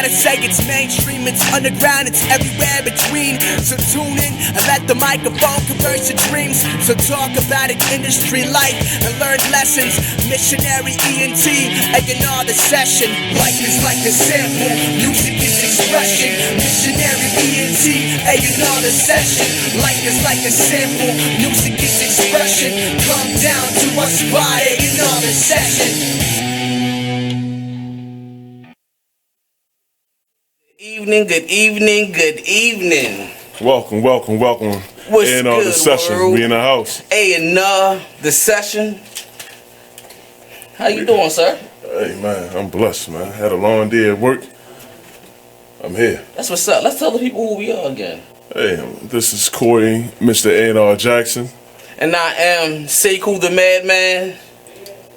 gotta say it's mainstream, it's underground, it's everywhere between. So tune in and let the microphone converse your dreams. So talk about it, industry life, and learn lessons. Missionary ENT, A&R the session. Life is like a sample, music is expression. Missionary ENT, A&R the session. Life is like a sample, music is expression. Come down to us by A&R the session. Good evening. Welcome. What's A&R good, the session. world? We in the house. A&R the session. How you doing, sir? Hey man, I'm blessed, man. Had a long day at work. I'm here. That's what's up. Let's tell the people who we are again. Hey, this is Corey, Mr. A&R Jackson. And I am Sekou the Madman.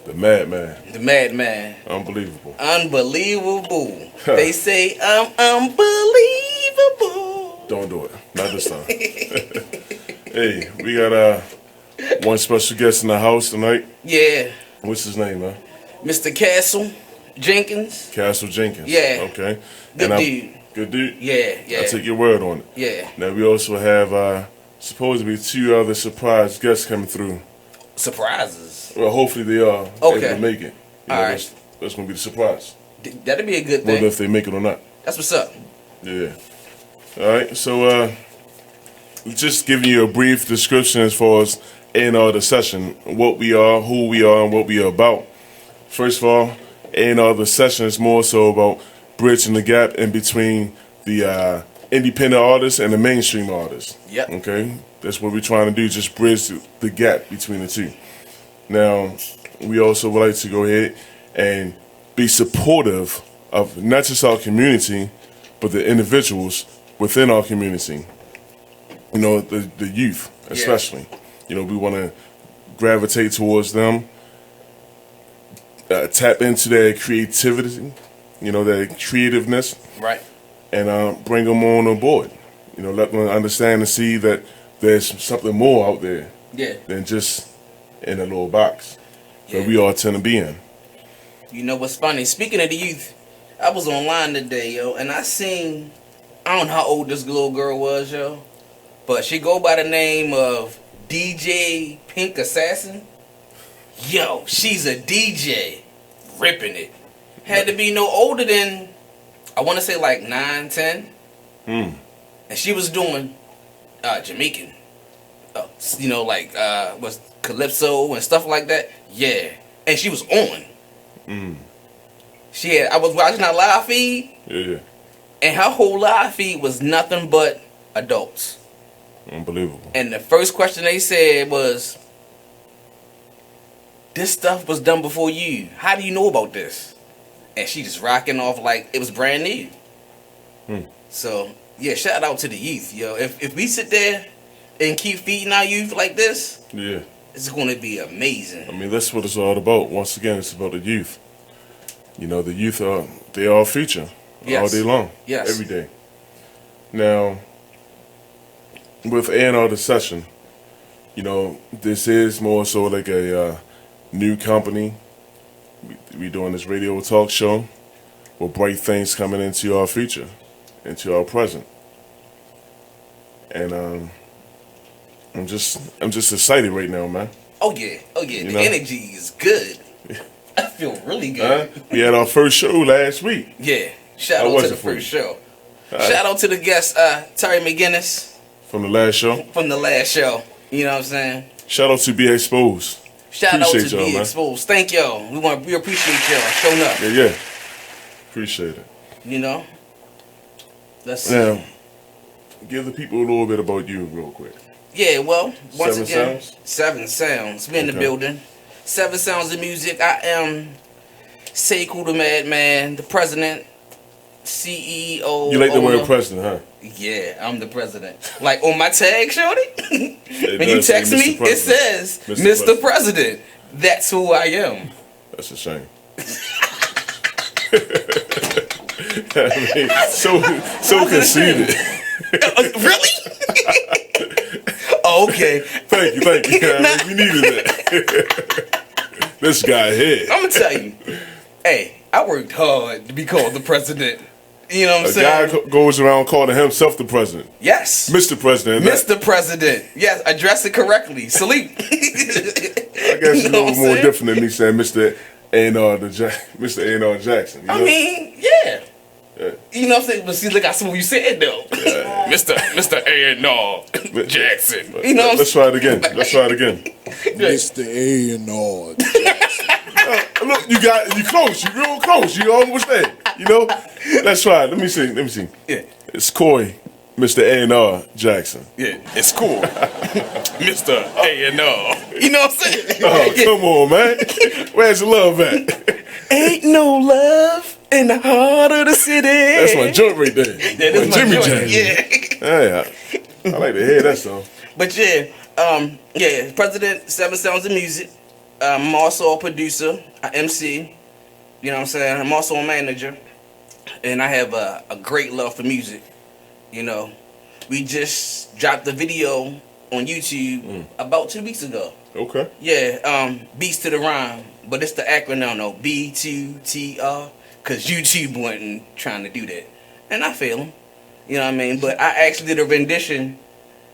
The Madman. The Madman. Unbelievable. Unbelievable. They say I'm unbelievable. Don't do it. Not this time. Hey, we got one special guest in the house tonight. Yeah. What's his name, man? Mr. Jenkins. Castle Jenkins. Yeah. Okay. Good dude. Good dude? Yeah. I take your word on it. Yeah. Now we also have supposed to be two other surprise guests coming through. Surprises. Well, hopefully they are able to make it. All right. That's going to be the surprise. That'd be a good thing. Whether if they make it or not. That's what's up. Yeah. All right. So, just giving you a brief description as far as A&R the session, what we are, who we are, and what we are about. First of all, A&R the session is more so about bridging the gap in between the independent artists and the mainstream artists. Yep. Okay. That's what we're trying to do, just bridge the gap between the two. Now, we also would like to go ahead and be supportive of not just our community, but the individuals within our community. You know, the youth, especially. Yeah. You know, we want to gravitate towards them, tap into their creativity, you know, their creativeness. Right. And bring them on board. You know, let them understand and see that there's something more out there than just in a little box that we all tend to be in. You know what's funny? Speaking of the youth, I was online today, yo, and I don't know how old this little girl was, yo, but she go by the name of DJ Pink Assassin. Yo, she's a DJ, ripping it. Had to be no older than, I want to say like 9, 10. And she was doing Jamaican, you know, like was calypso and stuff like that. Yeah, and she was on. I was watching her live feed. Yeah. And her whole live feed was nothing but adults. Unbelievable. And the first question they said was, "This stuff was done before you. How do you know about this?" And she just rocking off like it was brand new. So yeah, shout out to the youth, yo. If we sit there and keep feeding our youth like this, it's going to be amazing. I mean, that's what it's all about. Once again, it's about the youth. You know, the youth they are our future all day long, every day. Now, with A&R the session, you know, this is more so like a new company. We doing this radio talk show with bright things coming into our future, into our present, and I'm just excited right now, man. Oh yeah, the energy is good. I feel really good. We had our first show last week. Yeah, shout out to the first show. Shout out to the guest Terry McGinnis from the last show. You know what I'm saying? Shout out to Be Exposed. Shout out to Be Exposed. Thank y'all. We appreciate y'all showing up. Yeah. Appreciate it. You know? Now, give the people a little bit about you real quick. Yeah, well, once again, Sounds? 7 Sounds. We in the building. 7 Sounds of Music. I am Sekou the Madman, the president, CEO. You like the word president, huh? Yeah, I'm the president. Like on my tag, shorty. When you text me, it says Mr. President. That's who I am. That's a shame. I mean, so conceited. Really? Oh, okay. Thank you. I mean, we needed that. This guy here. I'm gonna tell you. Hey, I worked hard to be called the president. You know what I'm saying? A guy goes around calling himself the president. Yes. Mr. President. Mr. President. Yes, address it correctly. Salute. I guess it's a little more different than me saying Mr. Mr. A&R Jackson. You know? I mean, yeah. You know what I'm saying? But see, look, that's what you said, though. Yeah. Mr. A&R Jackson. You know Let's try it again. Mr. A&R Jackson. Look, you close. You real close. You almost there. You know? Let's try it. Let me see. Yeah. It's Coy, Mr. A&R Jackson. Yeah, it's cool. Mr. A&R. You know what I'm saying? Oh, come on, man. Where's the love at? Ain't no love in the heart of the city. That's my joint right there. That is my Jimmy joint. Yeah. I like to hear that song. But yeah, President, 7 Sounds of Music. I'm also a producer, an MC. You know what I'm saying? I'm also a manager. And I have a great love for music. You know, we just dropped the video on YouTube about 2 weeks ago. Okay. Yeah, Beats to the Rhyme. But it's the acronym though, B2TR. Because YouTube wasn't trying to do that. And I feel them. You know what I mean? But I actually did a rendition,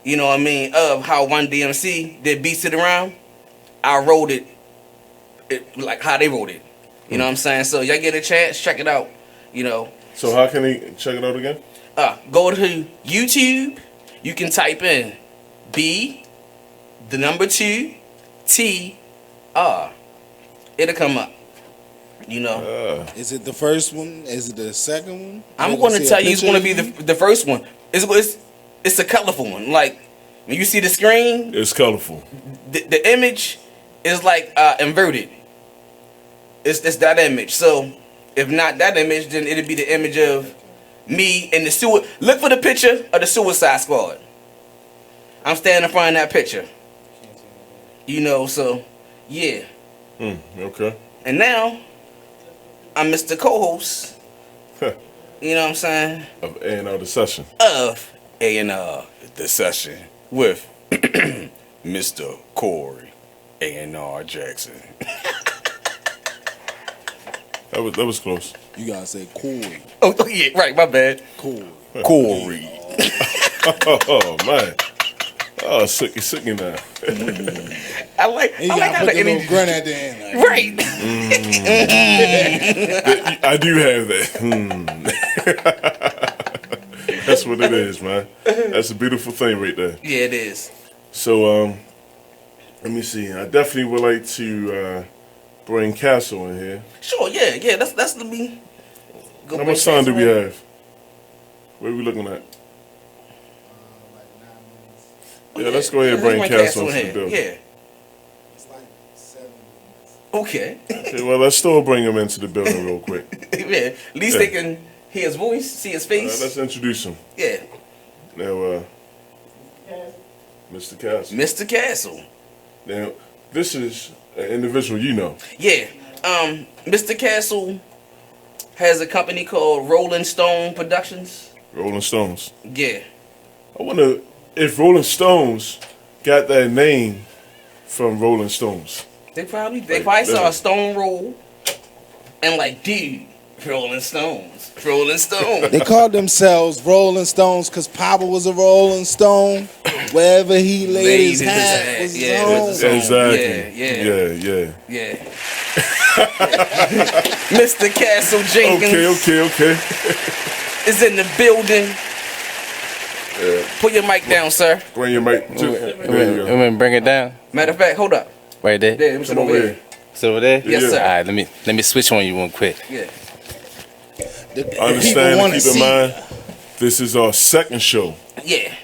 you know what I mean, of how Run DMC did Beats to the Rhyme. I wrote it like how they wrote it. You know what I'm saying? So y'all get a chance, check it out. You know. So how can he check it out again? Go to YouTube. You can type in B, the number 2, T, R. It'll come up. You know. Is it the first one? Is it the second one? I'm going to tell you it's going to be the first one. It's a colorful one. Like when you see the screen, it's colorful. The image is like inverted. It's that image. So if not that image, then it'll be the image of me and the suicide. Look for the picture of the Suicide Squad. I'm standing in front of that picture. You know, so yeah. Okay. And now I'm Mr. CoHost. You know what I'm saying? Of A&R The Session. Of A&R The Session with Mr. Corey A&R Jackson. That was close. You gotta say Corey. Oh yeah, right. My bad. Corey. Oh man. Oh, sick now. I like how the little grunt at the end. Like, right. I do have that. That's what it is, man. That's a beautiful thing right there. Yeah, it is. So, let me see. I definitely would like to bring Castle in here. Sure. Yeah. That's the me. How much time do we have? What are we looking at? Yeah, let's go ahead and bring Castle into the building. Yeah. It's like 7 minutes. Okay. Well, let's still bring him into the building real quick. Yeah. At least they can hear his voice, see his face. Let's introduce him. Yeah. Now, Mr. Castle. Mr. Castle. Now, this is an individual you know. Yeah. Mr. Castle has a company called Rolling Stone Productions. Rolling Stones. Yeah. I wonder if Rolling Stones got that name from Rolling Stones. They probably saw a stone roll and like, dude, Rolling Stones. They called themselves Rolling Stones because Papa was a Rolling Stone. Wherever he laid his hat was his home. Exactly. Yeah. Mr. Castle Jenkins. Okay. Is in the building. Put your mic down, sir. Bring your mic. There you go. Bring it down. Matter of fact, hold up. Right there. There, Come over here. It's over there? Yes, sir. All right, let me switch on you one quick. Yeah. Understand and keep in mind, this is our second show. Yeah.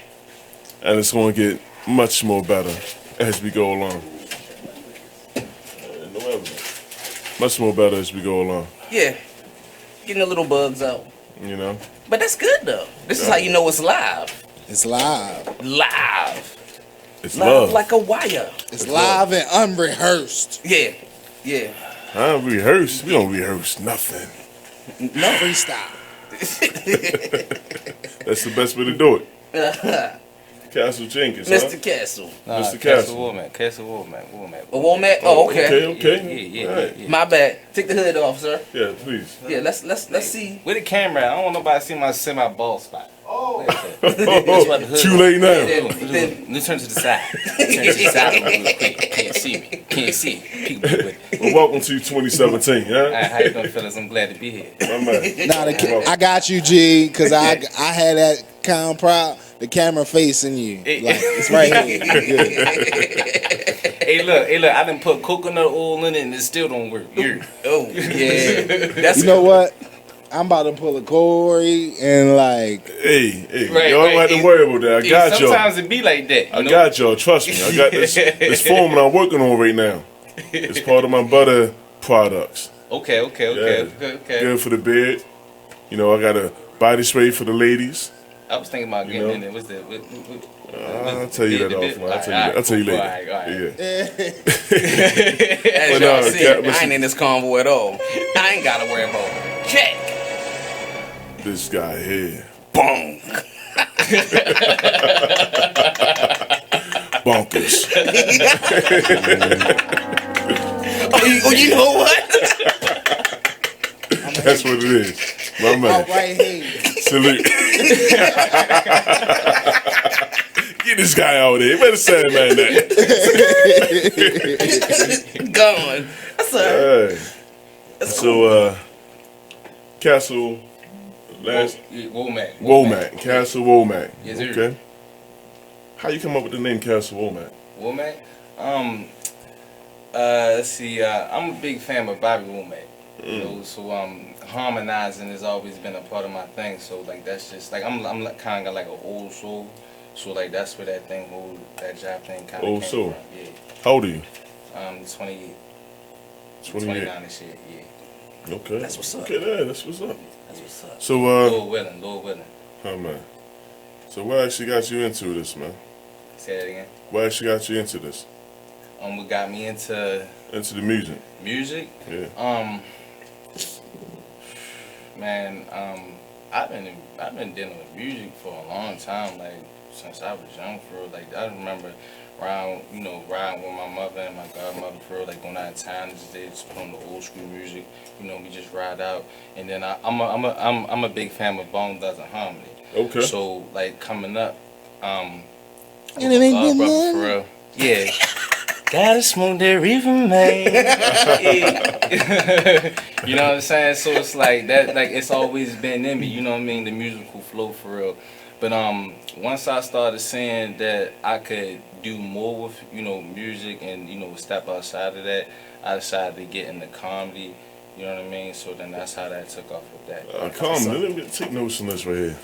And it's going to get much more better as we go along. Much more better as we go along. Yeah. Getting the little bugs out. You know? But that's good, though. This is how you know it's live. It's live. It's live love. like a wire. It's live and unrehearsed. Yeah. Unrehearsed? We don't rehearse nothing. No. Freestyle. That's the best way to do it. Castle Jenkins, Mr. Huh? Castle. Nah, Mr. Castle Womack. Castle Womack. A Womack? Oh, okay. Okay. Yeah. Right. My bad. Take the hood off, sir. Yeah, please. Yeah, let's see. With the camera, I don't want nobody to see my semi-ball spot. Oh. Too late now. Let's turn to the side. Turn to the side real quick. Can't see me. Can't see it. People with it. Well, welcome to 2017, All right, how you doing, fellas? I'm glad to be here. My man. Nah, I got you, G, because I had that kind of proud. The camera facing you. Like, it's right here. Hey, look. I done put coconut oil in it and it still don't work. Oh, yeah. You know what? I'm about to pull a Corey and like. Hey, Right, y'all don't have to worry about that. I got y'all. Sometimes it be like that. I got y'all. Trust me. I got this formula I'm working on right now. It's part of my butter products. Okay. Good for the beard. You know, I got a body spray for the ladies. I was thinking about getting in there. What's that? I'll tell you that offline. I'll tell you later. All right. Yeah. As y'all see, I ain't in this convo at all. I ain't gotta worry about it. Check. This guy here. Boom. Bonkers. You know what? That's what it is. My man. Right here. Salute. Get this guy out there. You better say man that. Gone. That's all right. Hey. So, Castle. Womack. Castle Womack. Yes, sir. Okay. How you come up with the name Castle Womack? Womack? Let's see. I'm a big fan of Bobby Womack. You know, so harmonizing has always been a part of my thing. So like that's just like I'm kind of like an old soul. So like that's where that job thing kind of Old came soul. from. Yeah. How old are you? 28. 28. 29 this year. Yeah. Okay. That's what's up. Okay, yeah, that's what's up. That's what's up. So Lord willing. oh man. So what actually got you into this, man? Say that again. What actually got you into this? What got me into the music? music? Yeah. Man, I've been dealing with music for a long time, like since I was young. For real. Like I remember riding with my mother and my godmother for real, like going out of town, just put on the old school music. You know, we just ride out, and then I'm a big fan of Bone Thugs and Harmony. Okay. So like coming up, And it ain't been brother, long. for real, yeah. Gotta smoke that reefer, man. You know what I'm saying? So it's like that, like it's always been in me. You know what I mean? The musical flow for real. But once I started seeing that I could do more with music and step outside of that, I decided to get into comedy. You know what I mean? So then that's how that took off with that. Comedy. Let me take notes on this right here.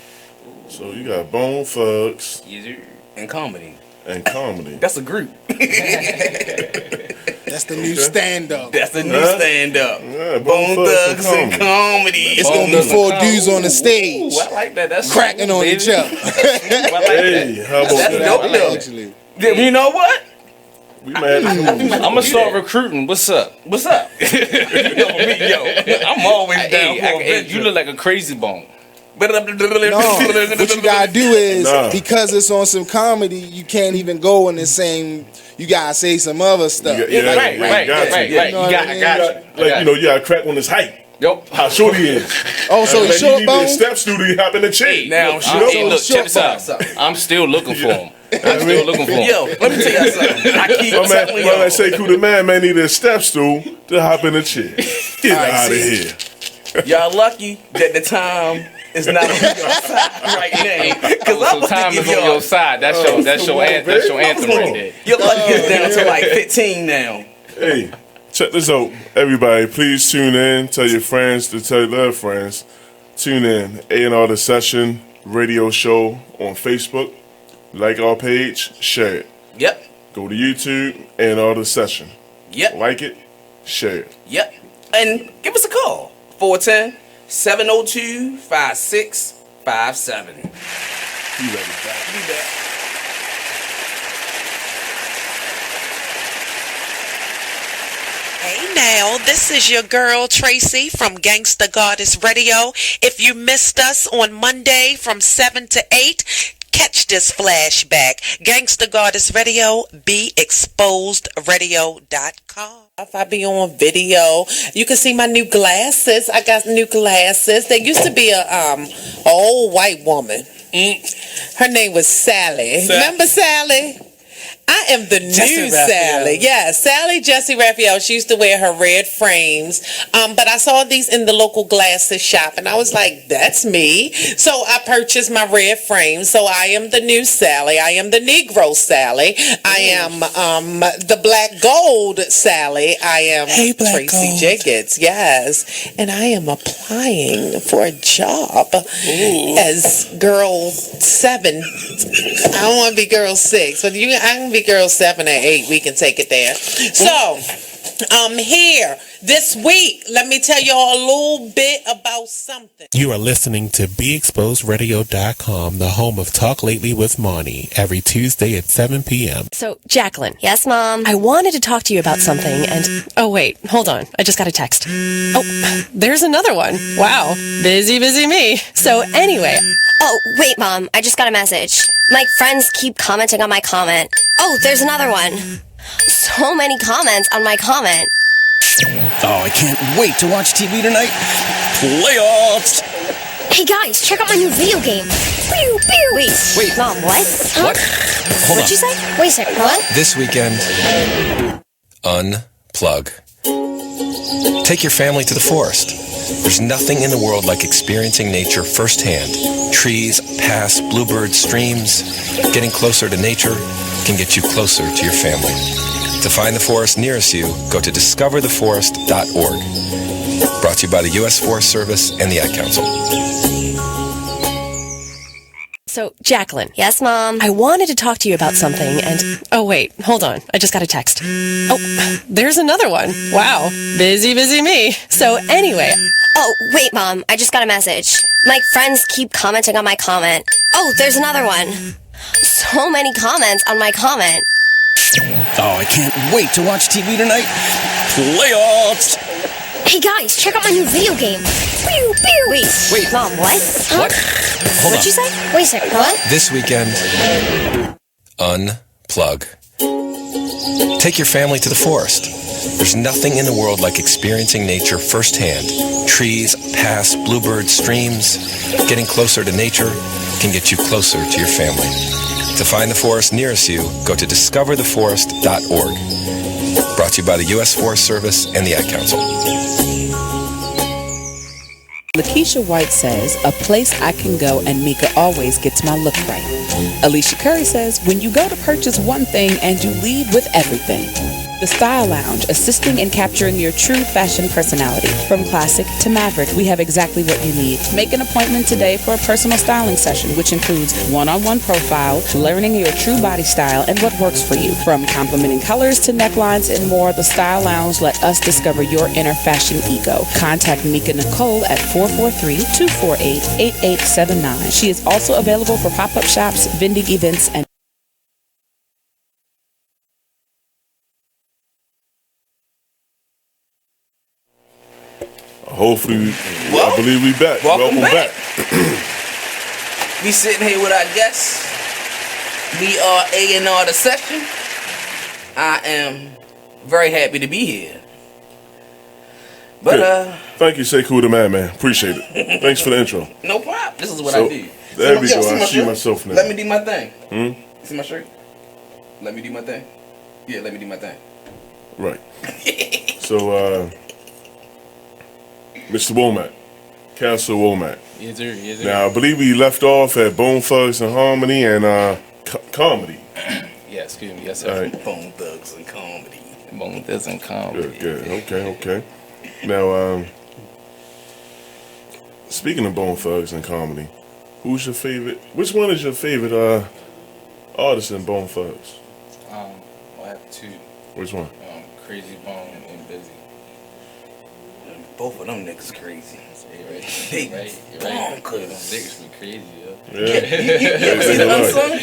So you got Bone Thugs And comedy. and comedy. That's a group. That's the new stand-up. That's the new stand-up. Yeah, Bone Thugs and comedy. It's gonna be 4 dudes on the stage. Ooh, I like that. That's Cracking on each other. I like Hey, how about That's that? dope. I like actually. You know what? We might have to I'm gonna start recruiting. What's up? What's up? I'm always down for a Hey, venture. you look like a crazy bone. No, what you gotta do is because it's on some comedy, you can't even go in the same. You gotta say some other stuff. Right. You got You gotta crack on his height. Yup. How short he is. Oh, so Like, he's short you need bone. a step stool to hop in the chair. Now, Look, check this short out. I'm still looking for him. I'm still looking for him. yo, let me tell you something. I keep My telling man y'all. Sekou the man need a step stool to hop in the chair. Get out of here. Y'all lucky that the time is not on your side right now. Because I'm So time is on your side. That's your anthem right there. Your lucky is down to like 15 now. Hey, check this out. Everybody, please tune in. Tell your friends to tell their friends. Tune in. A&R The Session radio show on Facebook. Like our page, share it. Yep. Go to YouTube, A&R The Session. Yep. Like it, share it. Yep. And give us a call. 410-702-5657. You ready, back? Be back. Hey now, this is your girl Tracy from Gangsta Goddess Radio. If you missed us on Monday from 7 to 8, Catch this flashback. Gangsta Goddess Radio, BeExposedRadio.com. If I be on video, you can see my new glasses. I got new glasses. There used to be a old white woman. Her name was Sally. Remember Sally? I am the new Sally. Yeah, Sally Jessie Raphael. She used to wear her red frames. But I saw these in the local glasses shop, and I was like, that's me. So I purchased my red frames. So I am the new Sally. I am the Negro Sally. I am the Black Gold Sally. I am Tracy Jenkins. Yes. And I am applying for a job as girl 7. I don't want to be girl 6, but I can be girl 7 or 8. We can take it there. So, here this week, let me tell y'all a little bit about something. You are listening to BeExposedRadio.com, the home of Talk Lately with Monty, every Tuesday at 7 p.m. So, Jacqueline. Yes, Mom? I wanted to talk to you about something, and... Oh, wait, hold on. I just got a text. Oh, there's another one. Wow. Busy me. So, anyway... Oh, wait, Mom. I just got a message. My friends keep commenting on my comment. Oh, there's another one. So many comments on my comment. Oh, I can't wait to watch TV tonight. Playoffs! Hey, guys, check out my new video game. Pew, pew. Wait. Mom, what? Huh? What? Hold What'd you say? Wait a second, what? This weekend, unplug. Take your family to the forest. There's nothing in the world like experiencing nature firsthand. Trees, paths, bluebirds, streams. Getting closer to nature can get you closer to your family. To find the forest nearest you, go to discovertheforest.org. Brought to you by the U.S. Forest Service and the Ad Council. So, Jacqueline. Yes, Mom? I wanted to talk to you about something, and... Oh, wait, hold on. I just got a text. Oh, there's another one. Wow. Busy me. So, anyway... Oh, wait, Mom. I just got a message. My friends keep commenting on my comment. Oh, there's another one. So many comments on my comment. Oh, I can't wait to watch TV tonight. Playoffs! Hey, guys, check out my new video game. Pew, pew. Wait. Mom, what? Huh? What? Hold What'd you say? Wait a second, what? This weekend, unplug. Take your family to the forest. There's nothing in the world like experiencing nature firsthand. Trees, paths, bluebirds, streams. Getting closer to nature can get you closer to your family. To find the forest nearest you, go to discovertheforest.org. Brought to you by the U.S. Forest Service and the Ad Council. Lakeisha White says, a place I can go and Mika always gets my look right. Alicia Curry says, when you go to purchase one thing and you leave with everything. The Style Lounge, assisting in capturing your true fashion personality. From classic to maverick, we have exactly what you need. Make an appointment today for a personal styling session, which includes one-on-one profile, learning your true body style and what works for you. From complimenting colors to necklines and more, the Style Lounge let us discover your inner fashion ego. Contact Mika Nicole at 443-248-8879. She is also available for pop-up shops, vending events, and hopefully, I believe we back. Welcome back. We sitting here with our guests. We are A&R the session. I am very happy to be here. But thank you, Sekou the man. Appreciate it. Thanks for the intro. No problem. This is what I do. There we go. I see myself now. Let me do my thing. See my shirt? Let me do my thing. Yeah, let me do my thing. Right. So, Mr. Womack, Castle Womack. Yes, sir. Now, I believe we left off at Bone Thugs and Harmony and comedy. Yeah, excuse me. Yes, sir. All right. Bone Thugs and Comedy. Bone Thugs and Comedy. Good. Okay. Now, speaking of Bone Thugs and Comedy, who's your favorite? Which one is your favorite artist in Bone Thugs? I have two. Which one? Crazy Bone and Busy. Both of them niggas crazy. You're right. Niggas be crazy, yo. Yeah. You seen the unsung?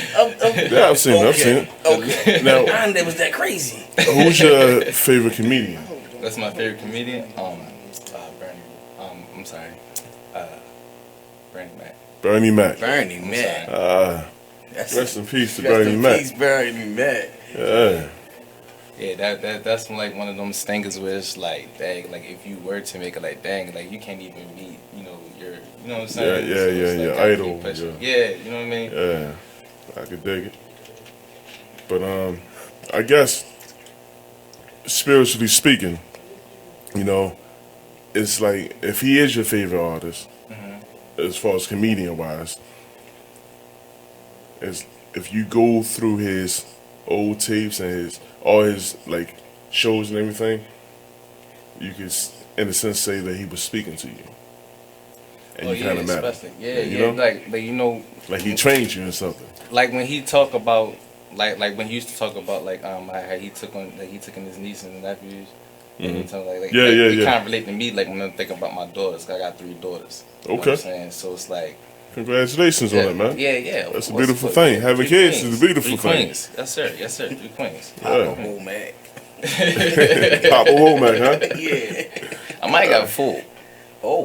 Yeah, I've seen it. Okay. Now, that was that crazy. Who's your favorite comedian? That's my favorite comedian. I'm sorry. Bernie Mac. Bernie Mac. Bernie Mac. Rest in peace to Bernie Mac. Rest in peace, Bernie Mac. Yeah. Yeah, that's like one of them stingers where it's like, dang, like if you were to make it like, dang, like you can't even meet, you know, your, you know what I'm saying? Yeah, idol. Yeah, you know what I mean? Yeah, I could dig it. But I guess spiritually speaking, you know, it's like if he is your favorite artist, as far as comedian wise, is if you go through his old tapes and all his like shows and everything, you could in a sense say that he was speaking to you, and you kind of matter. Like you know, like he trained you in something. Like when he talk about like when he used to talk about like how he took in his nieces and nephews. And he told, it kind of relate to me like when I'm thinking about my daughters. I got 3 daughters. You know what I'm saying? So it's like, congratulations on it, man. Yeah. That's a beautiful thing. Having kids is a beautiful thing. Queens. Yes, sir. 3 queens. Papa Womack. Papa Womack, huh? Yeah. I might got 4. Oh.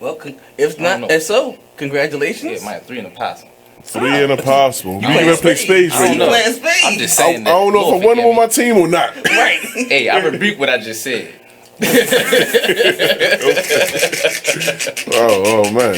Well, if so, congratulations. Yeah, might 3 in the possum. 3 in a possible. You can even play spades right now. I'm just saying I don't know if I won them on my team or not. Right. Hey, I rebuke what I just said. Oh man.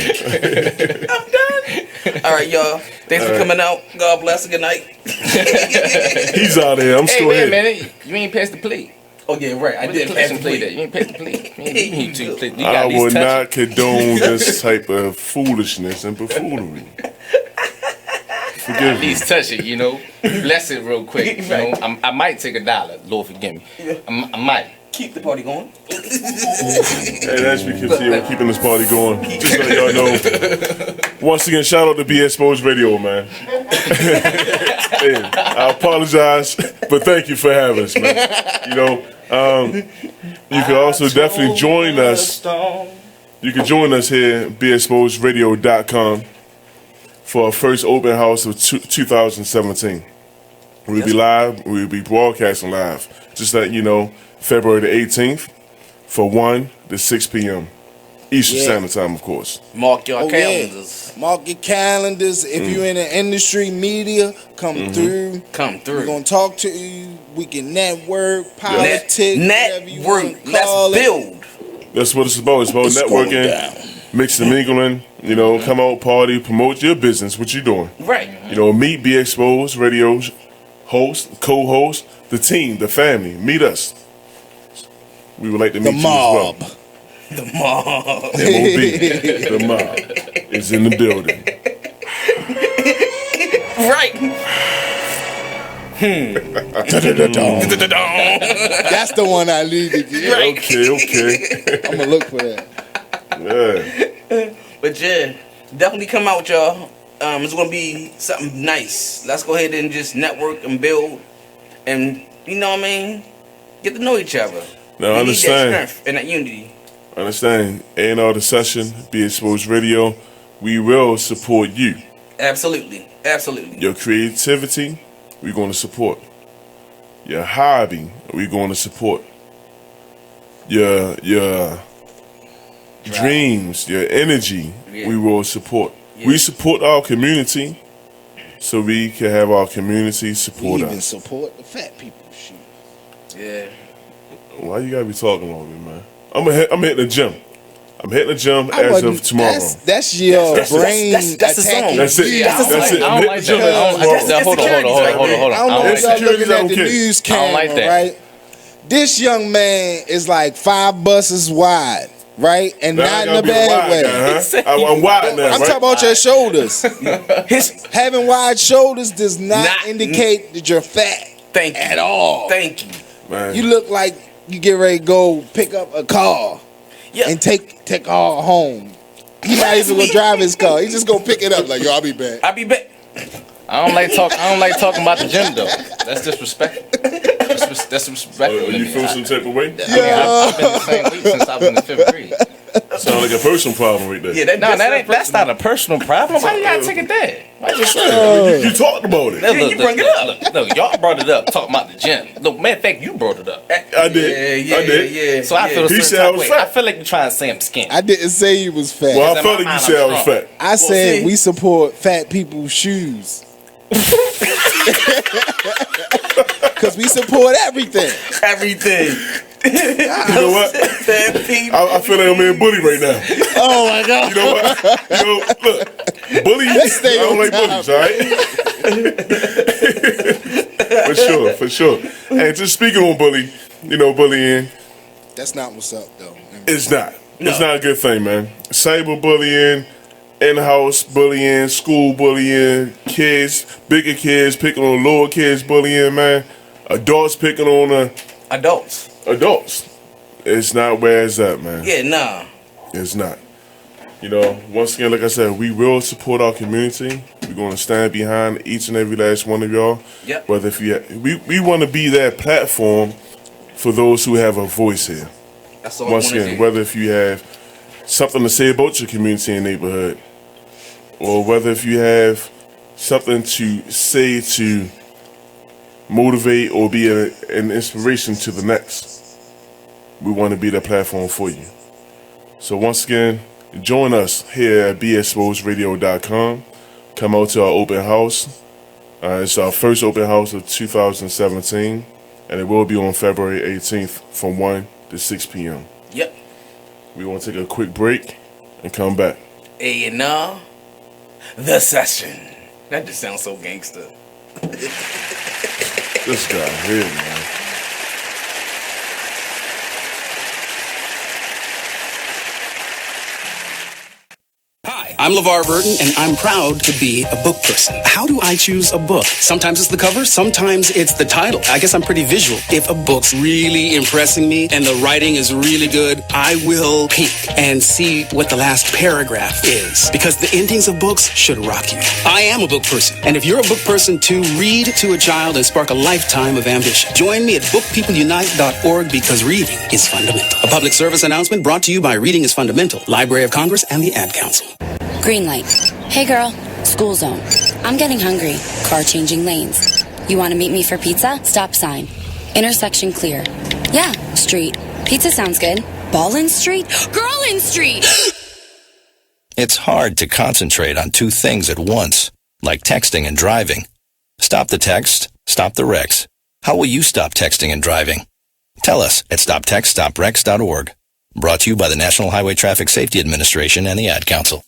I'm done. All right, y'all. Thanks for coming out. God bless and good night. He's out there. I'm still here. Hey, wait a minute. You ain't passed the plea. Oh yeah, right. I did pass the plea. You ain't passed the plea. I would not condone this type of foolishness and buffoonery. At least touch it, you know. Bless it real quick. You know, I might take $1. Lord forgive me. I might. Keep the party going. And as we continue keeping this party going, just so y'all know, once again, shout out to Be Exposed Radio, man. Hey, I apologize, but thank you for having us, man. You know, you can also definitely join us. You can join us here at BeExposedRadio.com for our first open house of 2017. We'll be live. We'll be broadcasting live. Just that you know, February the 18th for 1 to 6 p.m. Eastern Standard Time, of course. Mark your calendars. Mark your calendars. If you're in the industry, media, come through. Come through. We're going to talk to you. We can network, politics, network. Let's build. That's what it's about. It's about networking, mixing, mingling. You know, come out, party, promote your business. What you doing? Right. You know, meet Be Exposed Radio host, co-host, the team, the family. Meet us. We would like to meet you as well. The mob. MOB. The mob is in the building. Right. That's the one I need to get. Right. Okay. I'm going to look for that. Yeah. But yeah, definitely come out, y'all. It's going to be something nice. Let's go ahead and just network and build. And, you know what I mean? Get to know each other. Now, we understand. Need that strength and that unity. Understand. A&R The Session, Be Exposed Radio, we will support you. Absolutely. Absolutely. Your creativity, we're going to support. Your hobby, we're going to support. Your dreams, your energy, we will support. Yeah. We support our community so we can have our community support us. We even support the fat people. Shoot. Yeah. Why you gotta be talking over me, man? I'm hitting the gym. I'm hitting the gym as of tomorrow. That's your brain. That's the song. That's it. That's it. I don't like that. Hold on. I don't know if y'all looking at the news camera, right? This young man is like 5 buses wide. Right? And not in a bad way. I'm wide now. I'm talking about your shoulders. Having wide shoulders does not indicate that you're fat. Thank you. At all. Thank you. Man. You look like you get ready to go pick up a car and take all home. He's not even gonna drive his car. He's just gonna pick it up like, yo, I'll be back. I'll be back. I don't like talking about the gym though. That's disrespectful. That's disrespectful. You feel some type of way? I mean, I've been the same weight since I was in the 5th grade. Sound like a personal problem right there. Yeah, that's not a personal problem. Why you gotta take it there? You talked about it. You bring it up. Look, y'all brought it up. Talking about the gym. Look, matter of fact, you brought it up. I did. Yeah. So I feel a certain type of way. I feel like you're trying to say I'm skinny. I didn't say you was fat. Well, I felt like you said I was fat. I said we support fat people's shoes. Because we support everything. Everything. You know what? I feel like I'm being bullied right now. Oh my God. You know what? Look, bullies. I don't like bullies, all right? For sure. And just speaking on bullying. That's not what's up, though. It's not. No. It's not a good thing, man. Cyberbullying, in-house bullying, school bullying, kids, bigger kids picking on lower kids bullying, man. Adults picking on adults. It's not where it's at, man. Yeah, nah. It's not. You know, once again, like I said, we will support our community. We're going to stand behind each and every last one of y'all. Yep. Whether if we want to be that platform for those who have a voice here. That's all. Once again, whether if you have something to say about your community and neighborhood, or whether if you have something to say to motivate or be an inspiration to the next, we want to be the platform for you. So once again, join us here at beexposedradio.com. Come out to our open house. It's our first open house of 2017, and it will be on February 18th from 1 to 6 p.m. Yep. We want to take a quick break and come back. Hey, now, the session. That just sounds so gangster. This guy here, man. Hi, I'm LeVar Burton, and I'm proud to be a book person. How do I choose a book? Sometimes it's the cover, sometimes it's the title. I guess I'm pretty visual. If a book's really impressing me and the writing is really good, I will peek and see what the last paragraph is, because the endings of books should rock you. I am a book person, and if you're a book person too, read to a child and spark a lifetime of ambition. Join me at bookpeopleunite.org, because reading is fundamental. A public service announcement brought to you by Reading is Fundamental, Library of Congress, and the Ad Council. Green light. Hey girl, school zone. I'm getting hungry. Car changing lanes. You want to meet me for pizza? Stop sign. Intersection clear. Yeah, street. Pizza sounds good. Ballin' Street? Girlin' Street! It's hard to concentrate on two things at once, like texting and driving. Stop the text, stop the wrecks. How will you stop texting and driving? Tell us at stoptextstopwrecks.org. Brought to you by the National Highway Traffic Safety Administration and the Ad Council.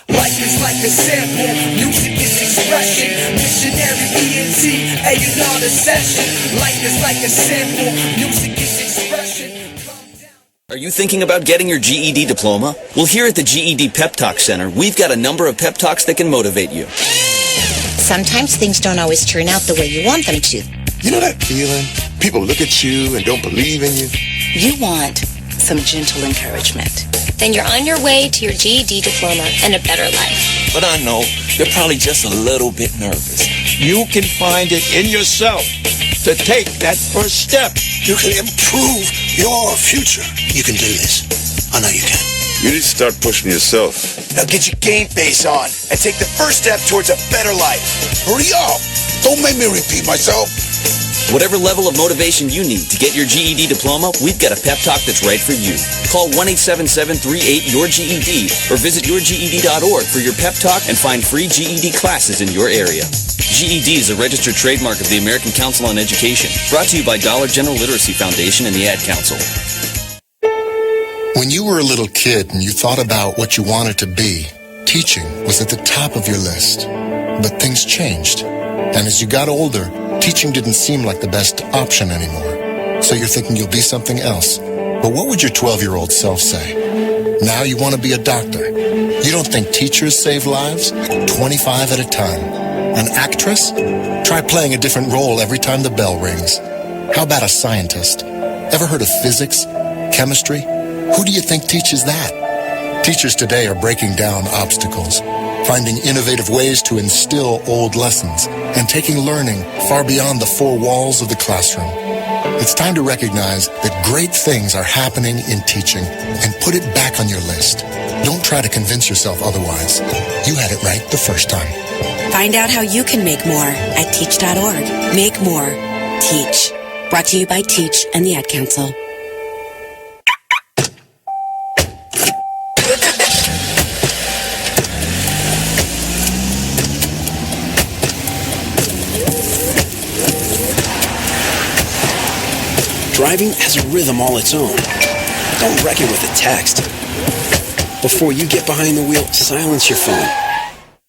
Life is like a sample, music is expression. Missionary ENT, A&R the session. Life is like a sample, music is expression. Are you thinking about getting your GED diploma? Well, here at the GED Pep Talk Center, we've got a number of pep talks that can motivate you. Sometimes things don't always turn out the way you want them to. You know that feeling? People look at you and don't believe in you. You want some gentle encouragement. Then you're on your way to your GED diploma and a better life. But I know you're probably just a little bit nervous. You can find it in yourself to take that first step. You can improve your future. You can do this. I know you can. You need to start pushing yourself. Now get your game face on and take the first step towards a better life. Hurry up. Don't make me repeat myself. Whatever level of motivation you need to get your GED diploma, we've got a pep talk that's right for you. Call 1-877-38-YOUR-GED or visit yourged.org for your pep talk and find free GED classes in your area. GED is a registered trademark of the American Council on Education. Brought to you by Dollar General Literacy Foundation and the Ad Council. When you were a little kid and you thought about what you wanted to be, teaching was at the top of your list. But things changed. And as you got older, teaching didn't seem like the best option anymore. So you're thinking you'll be something else. But what would your 12-year-old self say? Now you want to be a doctor. You don't think teachers save lives? 25 at a time. An actress? Try playing a different role every time the bell rings. How about a scientist? Ever heard of physics? Chemistry? Who do you think teaches that? Teachers today are breaking down obstacles, finding innovative ways to instill old lessons, and taking learning far beyond the four walls of the classroom. It's time to recognize that great things are happening in teaching and put it back on your list. Don't try to convince yourself otherwise. You had it right the first time. Find out how you can make more at teach.org. Make more. Teach. Brought to you by Teach and the Ad Council. driving has a rhythm all its own. Don't wreck it with a text. Before you get behind the wheel, silence your phone.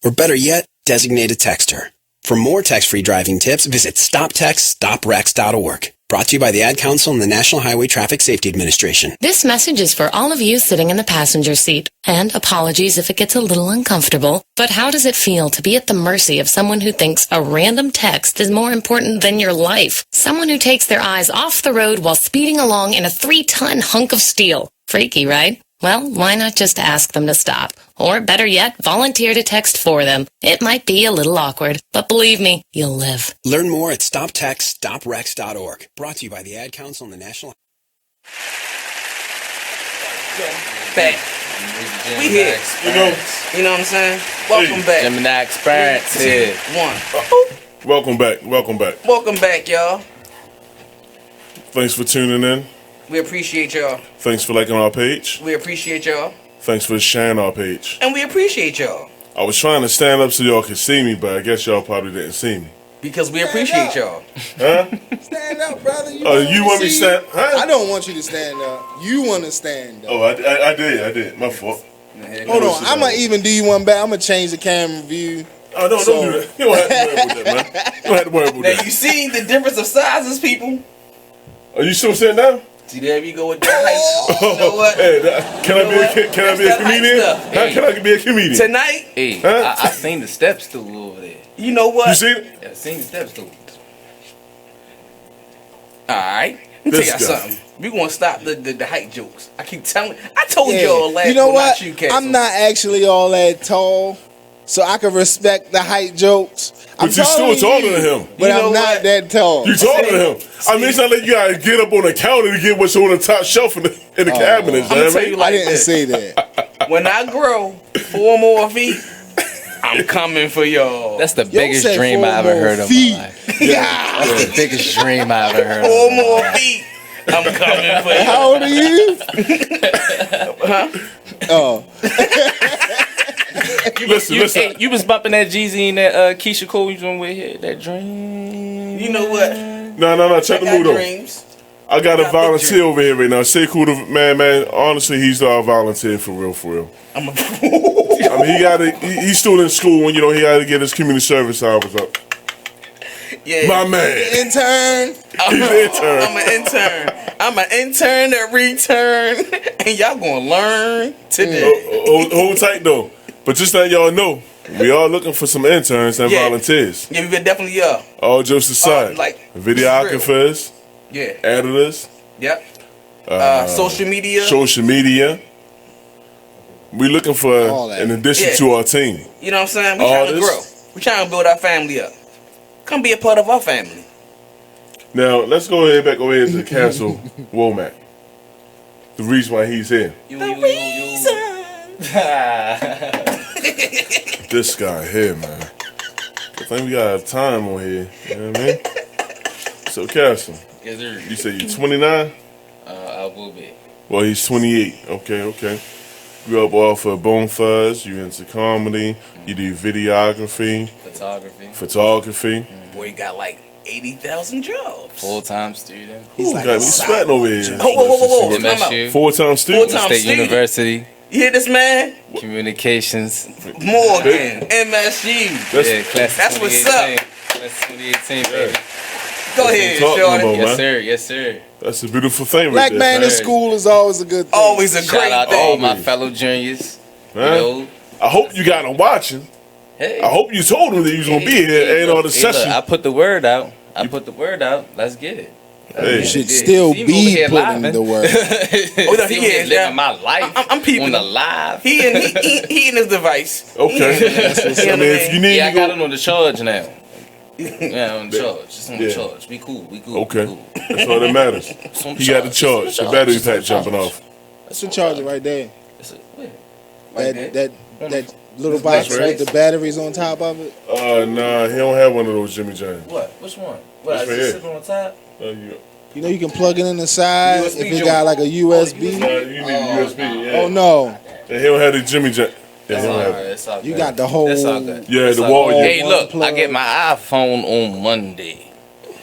Or better yet, designate a texter. For more text-free driving tips, visit stoptextstoprex.org. Brought to you by the Ad Council and the National Highway Traffic Safety Administration. This message is for all of you sitting in the passenger seat. And apologies if it gets a little uncomfortable. But how does it feel to be at the mercy of someone who thinks a random text is more important than your life? Someone who takes their eyes off the road while speeding along in a 3-ton hunk of steel. Freaky, right? Well, why not just ask them to stop? Or better yet, volunteer to text for them. It might be a little awkward, but believe me, you'll live. Learn more at stoptextstoprex.org. Brought to you by the Ad Council and the National... Back. We here. You know what I'm saying? Welcome back. Gemini Experience here. Welcome back. Welcome back, y'all. Thanks for tuning in. We appreciate y'all. Thanks for liking our page. We appreciate y'all. Thanks for sharing our page. And we appreciate y'all. I was trying to stand up so y'all could see me, but I guess y'all probably didn't see me. Because we appreciate y'all. Huh? Stand up, brother. You want me to stand? Huh? I don't want you to stand up. You want to stand up. Oh, I did. My fault. Hold on. I'm going to even do you one back. I'm going to change the camera view. Oh, no, don't do that. You don't have to worry about that, man. You don't have to worry about that. Now, you see the difference of sizes, people? Are you still sitting down? See, there you go with that height. You know what? Hey, can I be a comedian? Hey. Can I be a comedian? Tonight? Hey, huh? I seen the step stool over there. You know what? You seen it? Yeah, I seen the step stool. Alright. Let me tell y'all something. We gonna stop the height jokes. I told y'all last. You know what? I'm not actually all that tall, so I can respect the height jokes. But you're still taller than him. But I'm not that tall. You're taller than him. I mean, it's not like you gotta get up on the counter to get what's on the top shelf in the cabinet. I didn't say that. When I grow 4 more feet, I'm coming for y'all. That's the biggest dream I ever heard of in my life. Yeah. That's the biggest dream I ever heard of. 4 more feet. I'm coming for you. How old are you? Huh? Oh. Listen. Hey, you was bumping that Jeezy and that Keisha Cole you doing with here. That dream. You know what? No. Check the mood dreams. I got a volunteer over here right now. Sekou, the man. Honestly, he's our volunteer for real. I mean, he's still in school and he had to get his community service hours up. Yeah. My man. Intern. He's an intern. I'm an intern that return, and y'all gonna learn today. Hold tight though. But just let y'all know, we are looking for some interns and volunteers. Yeah, we definitely are. All jokes aside, videographers, editors, social media. We looking for in addition to our team. You know what I'm saying? We trying to grow. We trying to build our family up. Come be a part of our family. Now let's go ahead back over here to Castle Womack. The reason why he's here. This guy here, man. I think we got time on here. You know what I mean? So, Castle. Yes, sir. You say you're 29? I will be. Well, he's 28. Okay. Grew up off of Bone Fuzz. You into comedy. You do videography. Photography. Boy, you got like 80,000 jobs. Full-time student. He's got me sweating over here. Whoa. MSU. Full-time student. State University. You hear this, man? Communications. Morgan. MSU. That's what's up. Class 2018, baby. Go ahead, Shorty. Yes, sir. That's a beautiful thing right Black there. man in school is always a good thing. Always a great thing. Shout out to all my fellow juniors. I hope you got them watching. Hey. I hope you told them that you was going to be here and all the session. I put the word out. Let's get it. You should still be putting the word. He is living my life. I'm peeping on the live. He in his device. Okay. If you need, I got it on the charge now. Yeah, on the charge. Just on the charge. We cool. Okay. That's all that matters. He got the charge. The battery pack jumping off. That's the charger right there. That little box with the batteries on top of it. Nah, he don't have one of those Jimmy James. What? Which one? What? I just sitting on top. You know you can plug it in the side if it got like a USB. Nah, you need a USB. Yeah. Oh no. And he don't have the Jimmy James. You got the whole. Yeah, the wall. Hey, look, I get my iPhone on Monday.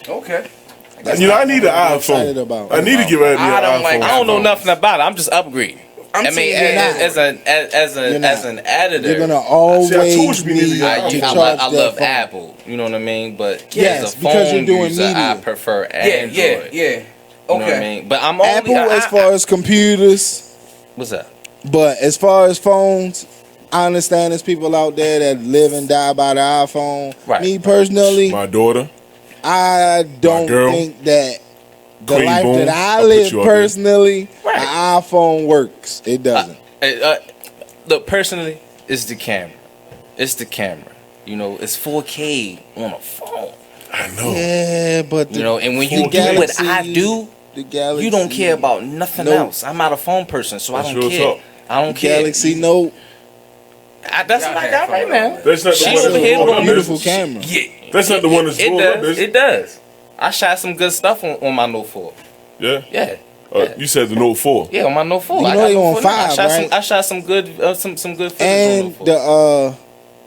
Okay. I need an iPhone. I need to get ready to get an iPhone. I don't know nothing about it. I'm just upgrading. I mean, as an editor, you're gonna always need I love Apple. You know what I mean? But as a phone user, I prefer Android. Yeah. You know what I mean? But I'm only Apple as far as computers. What's that? But as far as phones, I understand there's people out there that live and die by the iPhone. Right. Me personally, my daughter, I don't think that the Queen life Boom, that I live personally, Right. an iPhone works. It doesn't. Look, personally, it's the camera. It's the camera. You know, it's 4K on a phone. I know. Yeah, but and when you do what I do, you don't care about nothing else. I'm not a phone person, so I don't care. I don't care. Galaxy Note. That's what I got right now. That's not the one over here with a beautiful camera. Yeah, that's not the one that's blowing up. It does. I shot some good stuff on my Note 4. Yeah. Yeah. You said the Note 4. Yeah, on my Note 4. You know they on 5, right? I shot some good some good footage And on Note 4.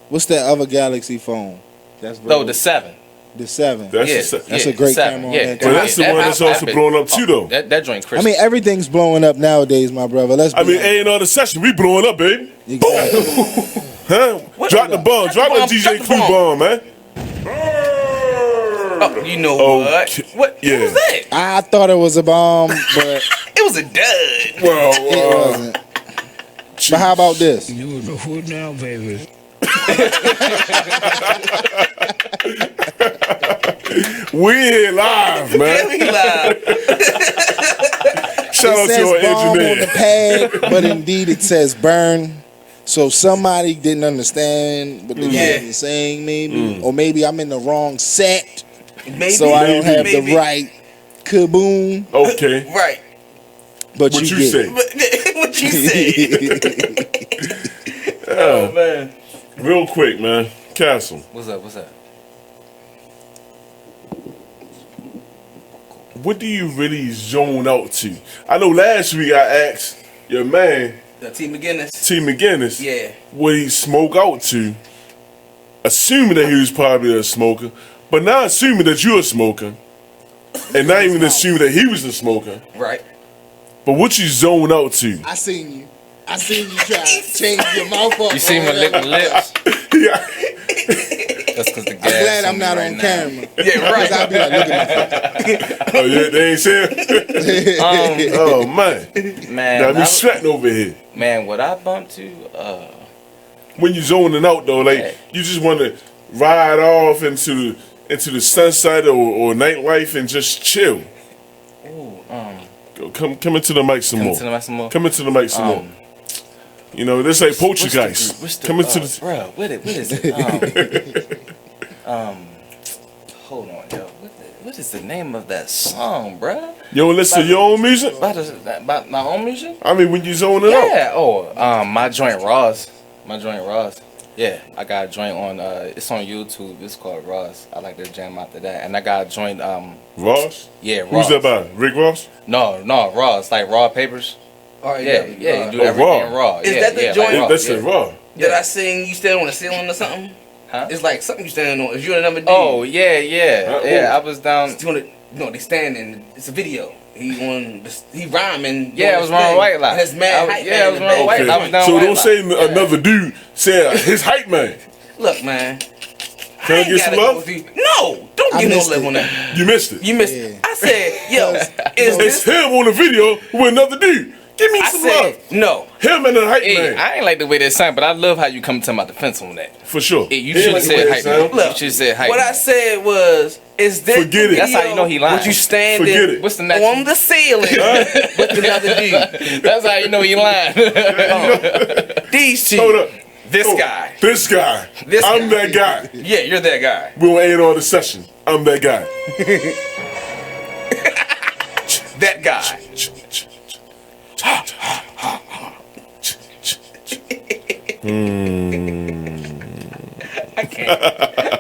what's that other Galaxy phone? The 7. The 7. That's a great camera. But that's the one that's also blowing up too, though. That joint Christmas. I mean, everything's blowing up nowadays, my brother. A&R session, we blowing up, baby. Exactly. Huh? Drop the bomb. Drop the DJ Clue bomb, man. You know what? What was that? I thought it was a bomb, but it was a dud. Well, it wasn't. But how about this? You know who now, baby? We here live, man. We live. Shout out to our engineer. On the pad, but indeed it says burn. So somebody didn't understand what the guy was saying, maybe, or maybe I'm in the wrong set, so I don't have the right kaboom. Okay, right. But what you get say? What you say? Oh man, real quick, man. Castle. What's up? What do you really zone out to? I know last week I asked your man, T. McGinnis. Yeah. What he smoke out to, assuming that he was probably a smoker, but not assuming that you're a smoker, and not even assuming that he was a smoker. Right. But what you zone out to? I seen you try to change your mouth up. You see me lick my lips? Yeah. That's because the gas. I'm glad I'm not on camera. Yeah, right. I'll be like, look at my Oh yeah, they ain't saying. Oh man, got me sweating over here. Man, what I bumped to? When you zoning out though, like you just want to ride off into the sunset or nightlife and just chill. Come into the mic some more. Come into the mic some more. You know, this ain't Poltergeist. Come into the. Bro, what is it? Hold on, yo. What is the name of that song, bro? You don't listen to your own music? About my own music? I mean, when you zoning out. Yeah. My joint Ross. Yeah, I got a joint on. It's on YouTube. It's called Ross. I like to jam out to that. And I got a joint. Ross? Yeah, Ross. Who's that by? Rick Ross? No, Ross. Like Raw Papers. Oh yeah. You do everything raw. Is that the joint? Like that's raw. That I sing? You stand on the ceiling or something? Huh? It's like something you standing on. Is you another dude? Oh yeah. I was down. No, they standing. It's a video. He rhyming. Yeah, it was wrong White Line. His man. Yeah, it was wrong White Line. So don't say another dude. Say his hype man. Look, man. Can I get some love? No, don't get no love on that. You missed it. You missed it. I said, yo, it's him on the video with another dude. Give me some love. No. Him and the hype man. I ain't like the way that sound, but I love how you come to my defense on that. For sure. You should have said hype man. Look, you should have said hype what man. I said was, is this Forget it. That's how you know he lying. Would you stand Forget it. What's the next on the ceiling with another dude? That's how you know he lying. These two. Hold up. This guy. This guy. I'm that guy. Yeah, you're that guy. We'll end on the session. I'm that guy. That guy.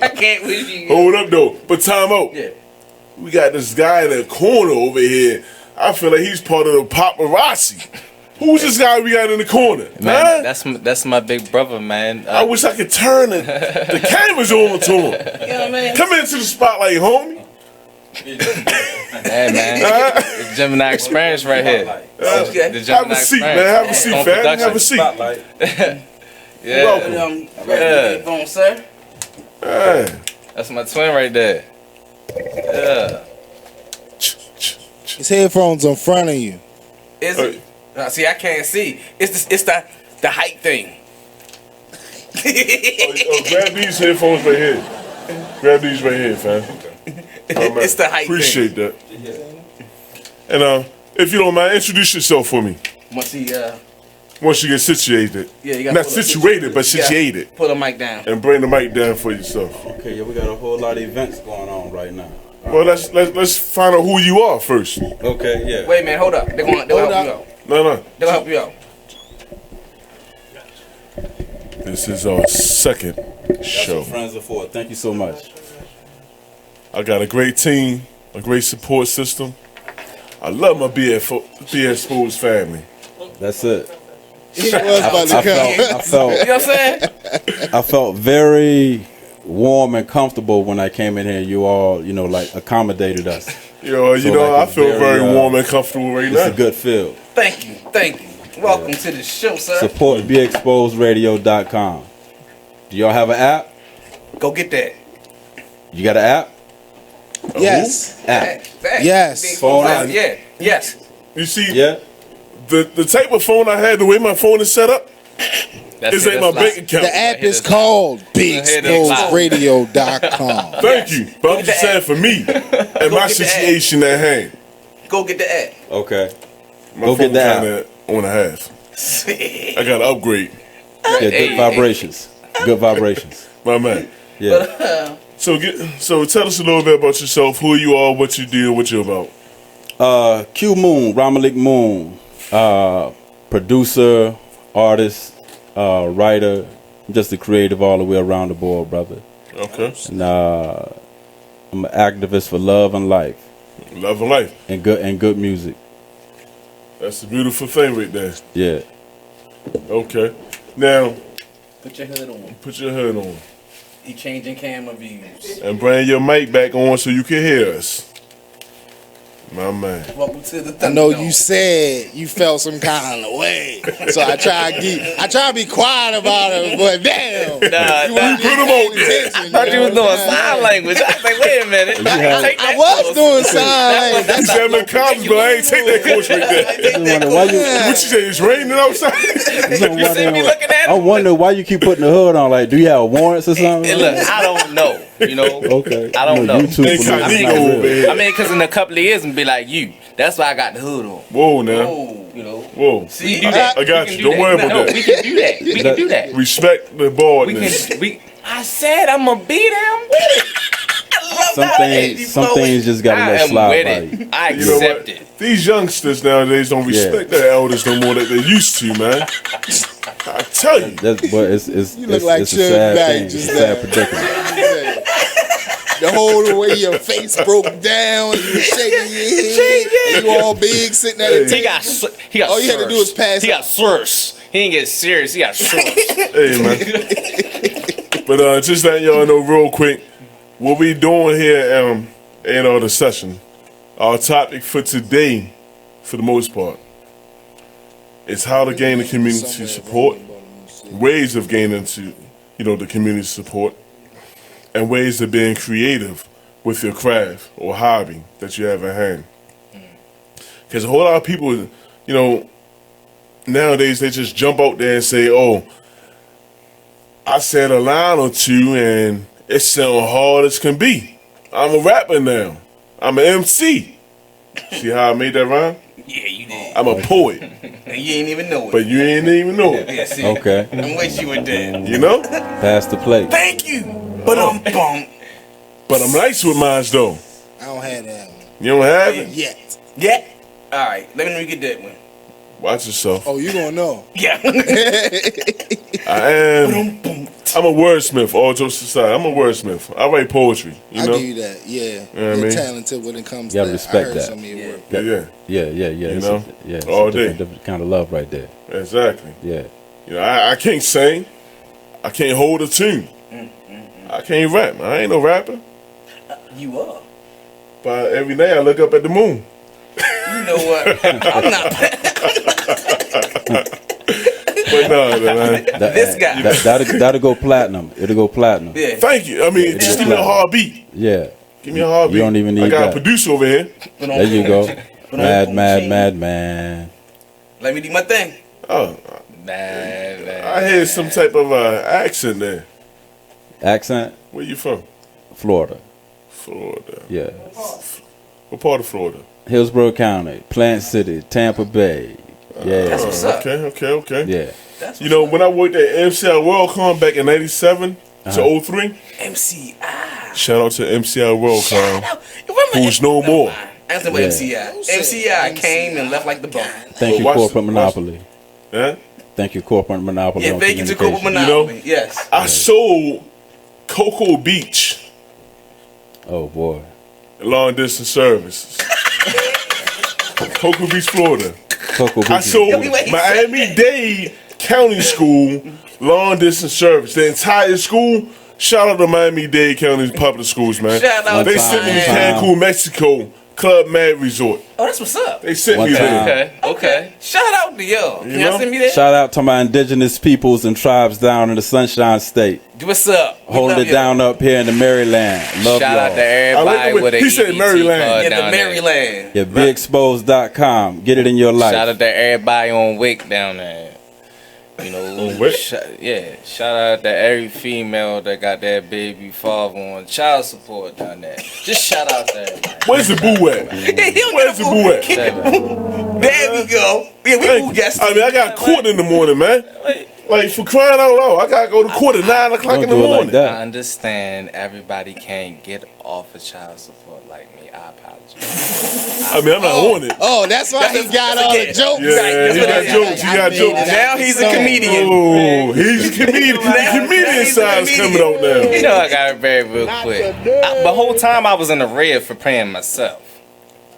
I can't with you. Hold up though, but time out. Yeah. We got this guy in the corner over here. I feel like he's part of the paparazzi. Who's this guy we got in the corner? Man, that's my big brother, man. I wish I could turn the cameras on to him. You know what I mean? Come into the spotlight, homie. Hey man, it's Gemini experience right here. Have a seat, man. Have a seat, fam. Have a seat. Yeah. Welcome. Headphones, sir. Hey. That's my twin right there. Yeah. His headphones in front of you. Is it? See, I can't see. It's the height thing. Grab these headphones right here. Grab these right here, fam. It's the height Appreciate that. And if you don't mind, introduce yourself for me. Once you get situated. Yeah, you gotta not situated, but situated. Pull the mic down. And bring the mic down for yourself. Okay, yeah, we got a whole lot of events going on right now. Well, let's find out who you are first. Okay, yeah. Wait, man, hold up. They'll help you out. No. They'll help you out. This is our second show. That's what friends are for. Thank you so much. I got a great team, a great support system. I love my Be Exposed family. That's it. He was about to come. I felt, you know what I'm saying? I felt very warm and comfortable when I came in here. You all, like accommodated us. I feel very warm and comfortable right now. It's a good feel. Thank you. Welcome to the show, sir. Support BeExposedRadio.com. Do y'all have an app? Go get that. You got an app? Yes. App. Yes. Phone app? Yeah. Yes. You see, yeah. The type of phone I had, the way my phone is set up, is ain't my bank account. The app is called BeExposedRadio.com. Thank you. But I'm just saying for me and my situation at hand. Go get the app. Okay. Go get the app. On a half. I got to upgrade. Yeah, good vibrations. Good vibrations. My man. Yeah. So tell us a little bit about yourself, who you are, what you do, what you're about. Q Moon, Ramileeq Moon, producer, artist, writer, just a creative all the way around the board, brother. Okay. And I'm an activist for love and life. Love and life. And good music. That's a beautiful thing right there. Yeah. Okay. Now, put your hood on. Put your hood on. He changing camera views. And bring your mic back on so you can hear us. My man. Welcome to the I know you said you felt some kind of way, so I try to be quiet about it, but damn, put him on there. I thought you was doing sign language. I was like, wait a minute. I was doing sign language. You said I'm in college, but I ain't take that course right there. What you say? It's raining outside. I wonder why you keep putting the hood on. Like, do you have warrants or something? Hey, look, I don't know. Okay. I don't know. I mean, because in a couple of years, and be like you. That's why I got the hood on. Whoa, now. Whoa. See, do that. I got you. Don't worry about that. We can do that. We can do that. Respect the boardness. I said I'm gonna be them with it. Some things just gotta let slide by you. I accept it. These youngsters nowadays don't respect their elders no more that they used to, man. I tell you. It's a sad thing. It's a sad predicament. The whole way your face broke down, you shaking your head, and you all big sitting at the table. He got all you had to do was pass. He got slurs. He didn't get serious. He got slurs. Hey, man. But just letting y'all know real quick, what we doing here in the session, our topic for today, for the most part, is how to gain the community support, ways of gaining the community support, and ways of being creative with your craft or hobby that you have at hand. Because a whole lot of people, nowadays they just jump out there and say, oh, I said a line or two and it sounds hard as can be. I'm a rapper now. I'm an MC. See how I made that rhyme? Yeah, you did. I'm a poet. And you ain't even know it. But you ain't even know it. Yeah, see? Okay. I'm with you with that. You know? Pass the plate. Thank you. But I'm nice with mine though. I don't have that one. You don't have it? Yet. Yeah. All right. Let me get that one. Watch yourself. Oh, you gonna know? Yeah. I'm a wordsmith. All jokes aside, I'm a wordsmith. I write poetry. I give you that. Yeah. You know what I mean? Talented when it comes to gotta that. respect I heard that. some of your work. Yeah. You know? It's all a day. different kind of love right there. Exactly. Yeah. I can't sing. I can't hold a tune. I can't rap. I ain't no rapper. You are. But every night I look up at the moon. You know what? I'm not. But no, man. This guy. That'll go platinum. It'll go platinum. Yeah. Thank you. I mean, just give me a hard beat. Yeah. Give me a hard beat. You don't even need I got that. a producer over here. There you go. Mad man. Let me do my thing. Oh. Man. I hear some type of accent there. Accent? Where you from? Florida. Florida. Yeah. What part of Florida? Hillsborough County, Plant City, Tampa Bay. Yeah. That's what's up. Okay. Yeah. You know, when I worked at MCI WorldCon back in 97 to 03. MCI. Shout out to MCI WorldCon. Who's no more. I was with MCI. MCI came and left like the bomb. Thank you, Corporate Monopoly. Yeah? Thank you, Corporate Monopoly. Yeah, thank you to Corporate Monopoly. Yes. I sold Cocoa Beach. Oh, boy. Long distance service. Cocoa Beach, Florida. I sold Miami-Dade County School long distance service. The entire school. Shout out to Miami-Dade County Public Schools, man. Shout out. They sent me to Cancun, Mexico, Club Med Resort. Oh, that's what's up. They sent me there. Okay. Shout out to y'all. Can y'all send me that? Shout out to my indigenous peoples and tribes down in the Sunshine State. What's up? Holding it down up here in the Maryland. Love Shout y'all. out to everybody with a he said Maryland. Yeah, the Maryland. Yeah, BeExposed.com. Get it in your life. Shout out to everybody on Wick down there. You know, shout out to every female that got that baby father on child support down there. Just shout out to everybody. Where's the boo at? Where's the boo at? There we go. Yeah, we boo guests. I mean, I got court in the morning, man. Like, for crying out loud, I gotta go to court at 9 o'clock in the morning. I understand everybody can't get off of child support like me. I apologize. I mean, I'm not on it. Oh, that's why he got all the jokes. Yeah, he got jokes. He got jokes. Now he's a comedian. Oh, he's a comedian. The comedian side is coming out now. You know, I got it very real quick. The whole time I was in the red for paying myself.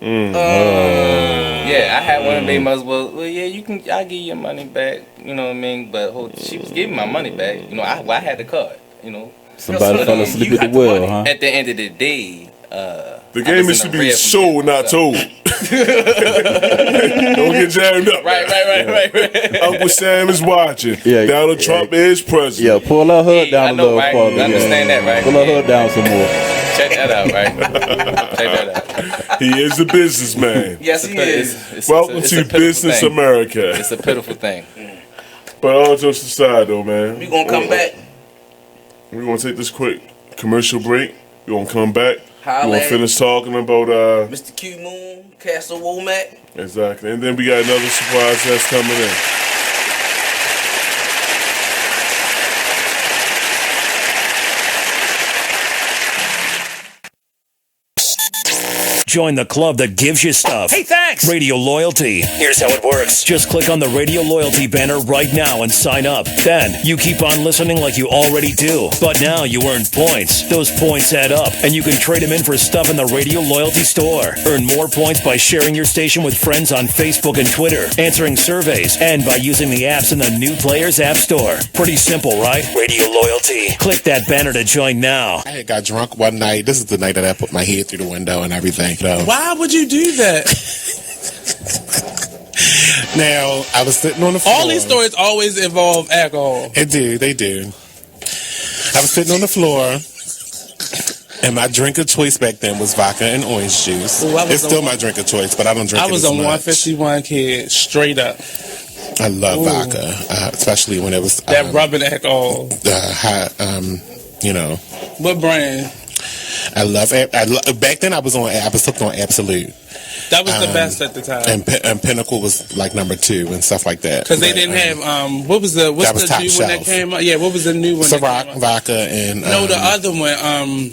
Yeah, I had one of the baby mothers. Well, yeah, I'll give you your money back. You know what I mean? But she was giving my money back. You know, I had the card. You know, somebody fell asleep at the wheel, huh? At the end of the day, the game is to be sold, not told. Don't get jammed up. Right. Uncle Sam is watching. Yeah, Donald Trump is president. Yeah, pull her hood down a little further. I understand that, right? Pull her hood down some more. Check that out, right? Check that out. He is a businessman. Yes, he is. Welcome to Business thing. America. It's a pitiful thing. But all jokes aside, though, man. We gonna come back. We're gonna take this quick commercial break. We're gonna come back. We're gonna Holla. finish talking about Mr. Q Moon, Castle Womack. Exactly. And then we got another surprise that's coming in. Join the club that gives you stuff. Hey, thanks. Radio Loyalty. Here's how it works. Just click on the Radio Loyalty banner right now and sign up. Then you keep on listening like you already do. But now you earn points. Those points add up, and you can trade them in for stuff in the Radio Loyalty store. Earn more points by sharing your station with friends on Facebook and Twitter, answering surveys, and by using the apps in the New Players App Store. Pretty simple, right? Radio Loyalty. Click that banner to join now. I got drunk one night. This is the night that I put my head through the window and everything. Why would you do that? Now, I was sitting on the floor. All these stories always involve alcohol. They do. I was sitting on the floor, and my drink of choice back then was vodka and orange juice. It's still my drink of choice, but I don't drink it as much. I was a 151 kid, straight up. I love vodka, especially when it was... that rubbing alcohol. You know. What brand? I love back then I was hooked on Absolute. That was the best at the time. And Pinnacle was like number 2 and stuff like that. Because they didn't have what's the new one that came out? Yeah, what was the new one? Ciroc, vodka, and no, the other one.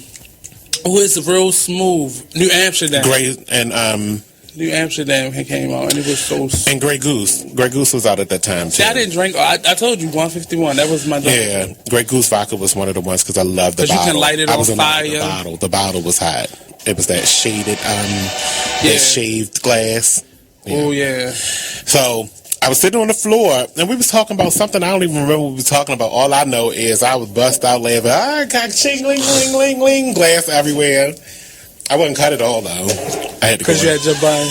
Who is real smooth? New Amsterdam. New Amsterdam came out, and it was so smooth. And Grey Goose. Grey Goose was out at that time, too. I didn't drink. I told you, 151. That was my drink. Yeah, Grey Goose vodka was one of the ones because I loved the bottle. Because you can light it on fire. The bottle was hot. It was that shaded, that shaved glass. Yeah. Oh, yeah. So I was sitting on the floor, and we was talking about something I don't even remember what we were talking about. All I know is I was bust out laughing. I got ching, ling, ling, ling, ling, glass everywhere. I wasn't cut at all though. I had to because you had your bun.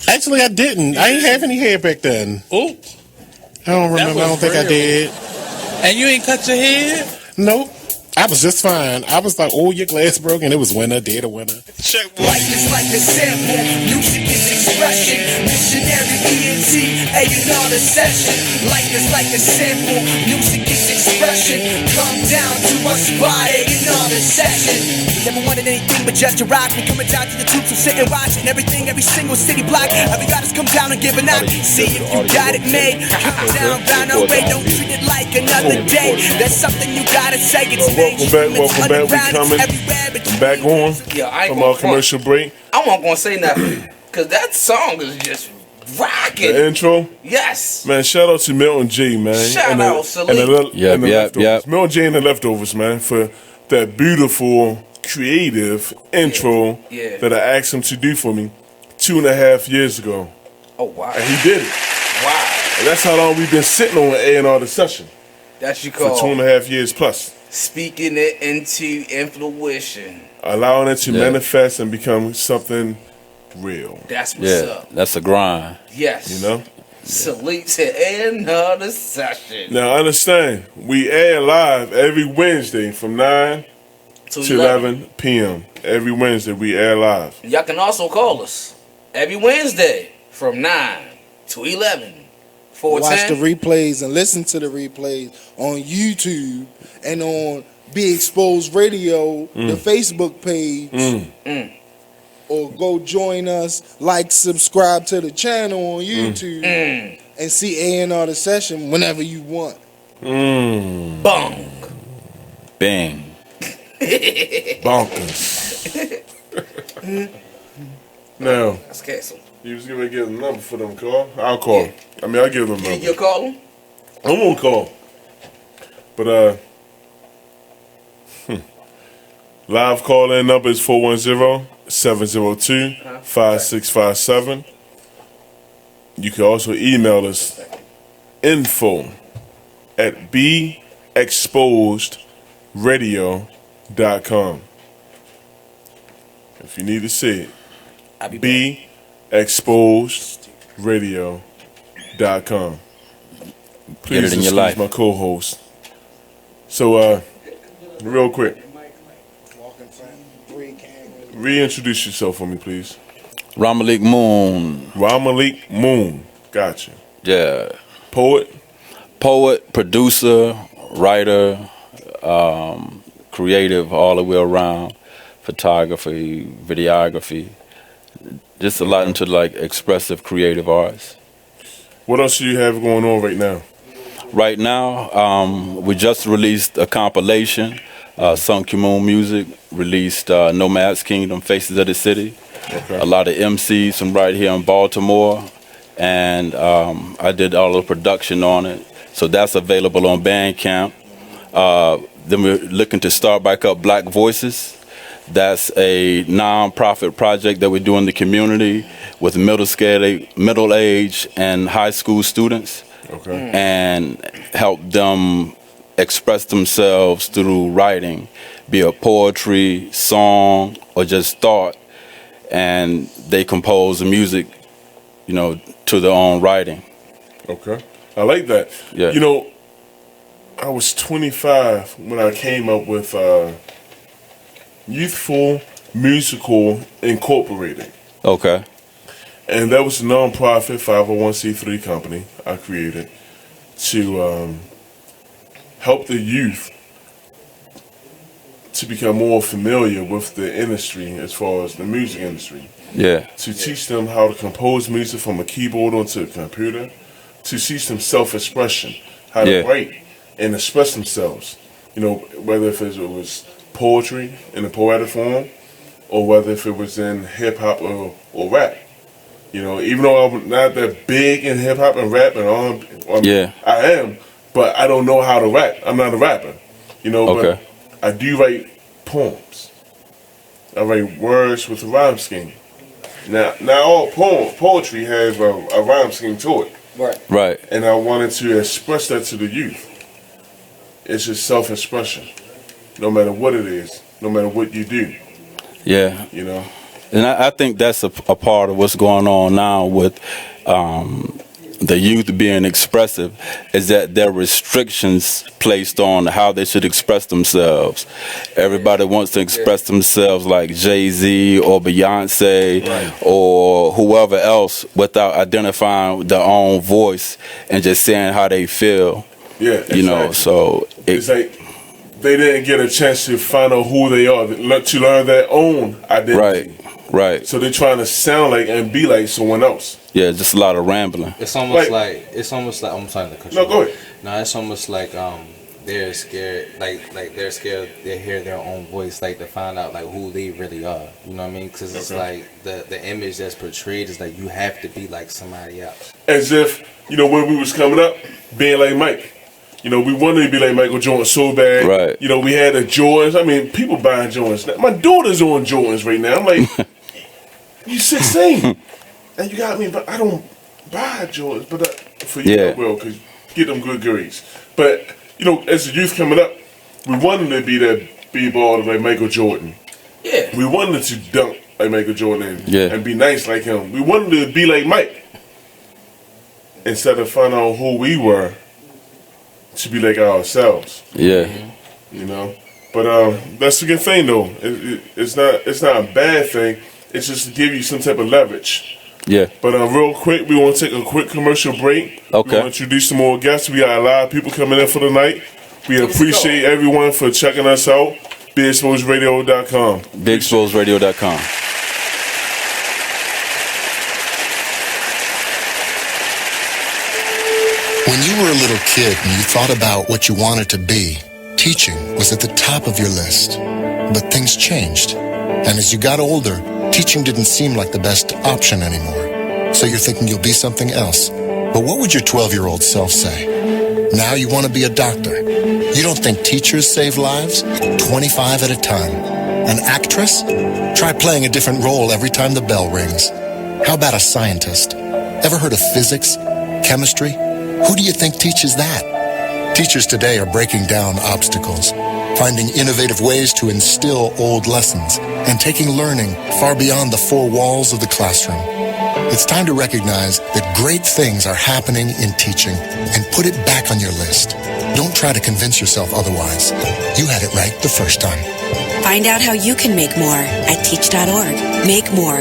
Actually, I didn't. I ain't have any hair back then. Oh, I don't remember. I don't think I did. And you ain't cut your hair? Nope. I was just fine. I was like, oh, your glass broke, and it was winter, dead of winter. Check life is like a sample, music is expression, missionary ENT, A&R the session. Life is like a sample, music is expression. Come down to us by A&R the session. Never wanted anything but just to rock. We coming down to the tube, so sit and watch. And everything, every single city block. Every artist come down and give a knock. See if you got it made. Come down, round our way. Don't treat it like another day. There's something you gotta say. It's Welcome back. We coming. I'm back on from our commercial break. I wasn't gonna say nothing because that song is just rocking. The intro, yes, man. Shout out to Milton J, man. Shout out, Salute. Milton J and the Leftovers, man, for that beautiful, creative intro that I asked him to do for me 2.5 years ago. Oh wow! And he did it. Wow! And that's how long we've been sitting on A&R the session. That you call for 2.5 years plus. Speaking it into fruition. Allowing it to manifest and become something real. That's what's up. That's a grind. Yes. You know? Salute to another session. Now understand, we air live every Wednesday from 9 to 11 p.m. Every Wednesday we air live. Y'all can also call us every Wednesday from 9 to 11. Watch the replays and listen to the replays on YouTube and on Be Exposed Radio, the Facebook page. Or go join us, subscribe to the channel on YouTube and see A&R the session whenever you want. Bong. Bang. Bonkers. Now, that's Castle. You was going to give them a number for them call. I'll call. I mean, I'll give them a number. You'll call them? I won't call. But, live call-in number is 410-702-5657. You can also email us info@beexposedradio.com. If you need to see it, beexposedradio.com. Please get it in your life. My co-host. So, real quick, reintroduce yourself for me, please. Ramileeq Moon. Ramileeq Moon. Gotcha. Yeah. Poet, producer, writer, creative all the way around. Photography, videography. Just a lot into expressive creative arts. What else do you have going on right now? Right now, we just released a compilation. Sun Moon Music released Nomad's Kingdom, Faces of the City. Okay. A lot of MCs from right here in Baltimore. And I did all the production on it. So that's available on Bandcamp. Then we're looking to start back up Black Voices. That's a non-profit project that we do in the community with middle age and high school students. Okay. And help them express themselves through writing, be it poetry, song, or just thought. And they compose the music, to their own writing. Okay. I like that. Yeah. I was 25 when I came up with Youthful Musical Incorporated. Okay. And that was a non-profit 501c3 company I created to help the youth to become more familiar with the industry as far as the music industry. Yeah. To teach them how to compose music from a keyboard onto a computer, to teach them self-expression, how to write and express themselves. Whether if it was poetry in a poetic form, or whether if it was in hip-hop or rap. Even though I'm not that big in hip-hop and rap and I am, but I don't know how to rap. I'm not a rapper. But I do write poems. I write words with a rhyme scheme. Now all poetry has a rhyme scheme to it. Right. And I wanted to express that to the youth. It's just self-expression. No matter what it is, no matter what you do. Yeah. You know? And I think that's a part of what's going on now with the youth being expressive, is that there are restrictions placed on how they should express themselves. Everybody wants to express themselves like Jay-Z or Beyonce or whoever else without identifying their own voice and just saying how they feel. Yeah, exactly. You know, so it's like they didn't get a chance to find out who they are, to learn their own identity. Right. So they're trying to sound like and be like someone else. Yeah, just a lot of rambling. It's almost like I'm sorry to cut you off. No, go ahead. No, it's almost like they're scared, like they're scared to hear their own voice, like to find out like who they really are. You know what I mean? Because it's like the image that's portrayed is like you have to be like somebody else. As if, you know, when we was coming up, being like Mike. You know, we wanted to be like Michael Jordan so bad. Right. You know, we had the Jordans. I mean, people buying Jordans. My daughter's on Jordans right now. I'm like, you 16. And you got me, but I don't buy Jordans. But for you, I will, because get them good grades. But, you know, as the youth coming up, we wanted to be that b-ball like Michael Jordan. Yeah. We wanted to dunk like Michael Jordan Yeah. and be nice like him. We wanted to be like Mike. Instead of finding out who we were, to be like ourselves. Yeah. You know? But that's a good thing, though. It's not a bad thing. It's just to give you some type of leverage. Yeah. But real quick, we want to take a quick commercial break. Okay. We want to introduce some more guests. We got a lot of people coming in for the night. We appreciate everyone for checking us out. BigExposedRadio.com. BigExposedRadio.com. When you were a little kid and you thought about what you wanted to be, teaching was at the top of your list. But things changed. And as you got older, teaching didn't seem like the best option anymore. So you're thinking you'll be something else. But what would your 12-year-old self say? Now you want to be a doctor. You don't think teachers save lives? 25 at a time. An actress? Try playing a different role every time the bell rings. How about a scientist? Ever heard of physics? Chemistry? Who do you think teaches that? Teachers today are breaking down obstacles, finding innovative ways to instill old lessons, and taking learning far beyond the four walls of the classroom. It's time to recognize that great things are happening in teaching and put it back on your list. Don't try to convince yourself otherwise. You had it right the first time. Find out how you can make more at teach.org. Make more.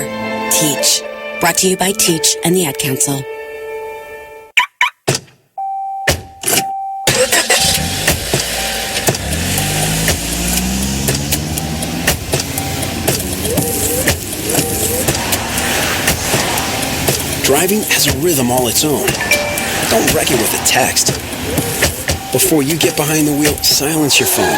Teach. Brought to you by Teach and the Ad Council. Driving has a rhythm all its own. Don't wreck it with a text. Before you get behind the wheel, silence your phone.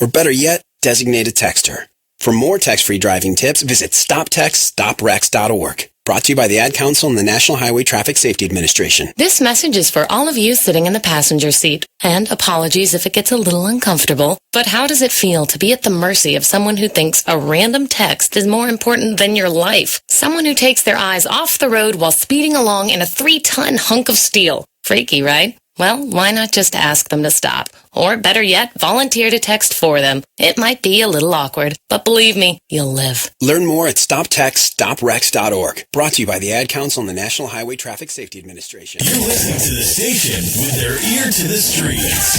Or better yet, designate a texter. For more text-free driving tips, visit stoptextstoprex.org. Brought to you by the Ad Council and the National Highway Traffic Safety Administration. This message is for all of you sitting in the passenger seat. And apologies if it gets a little uncomfortable. But how does it feel to be at the mercy of someone who thinks a random text is more important than your life? Someone who takes their eyes off the road while speeding along in a 3-ton hunk of steel. Freaky, right? Well, why not just ask them to stop? Or better yet, volunteer to text for them. It might be a little awkward, but believe me, you'll live. Learn more at stoptextstoprex.org. Brought to you by the Ad Council and the National Highway Traffic Safety Administration. You're listening to the station with their ear to the streets.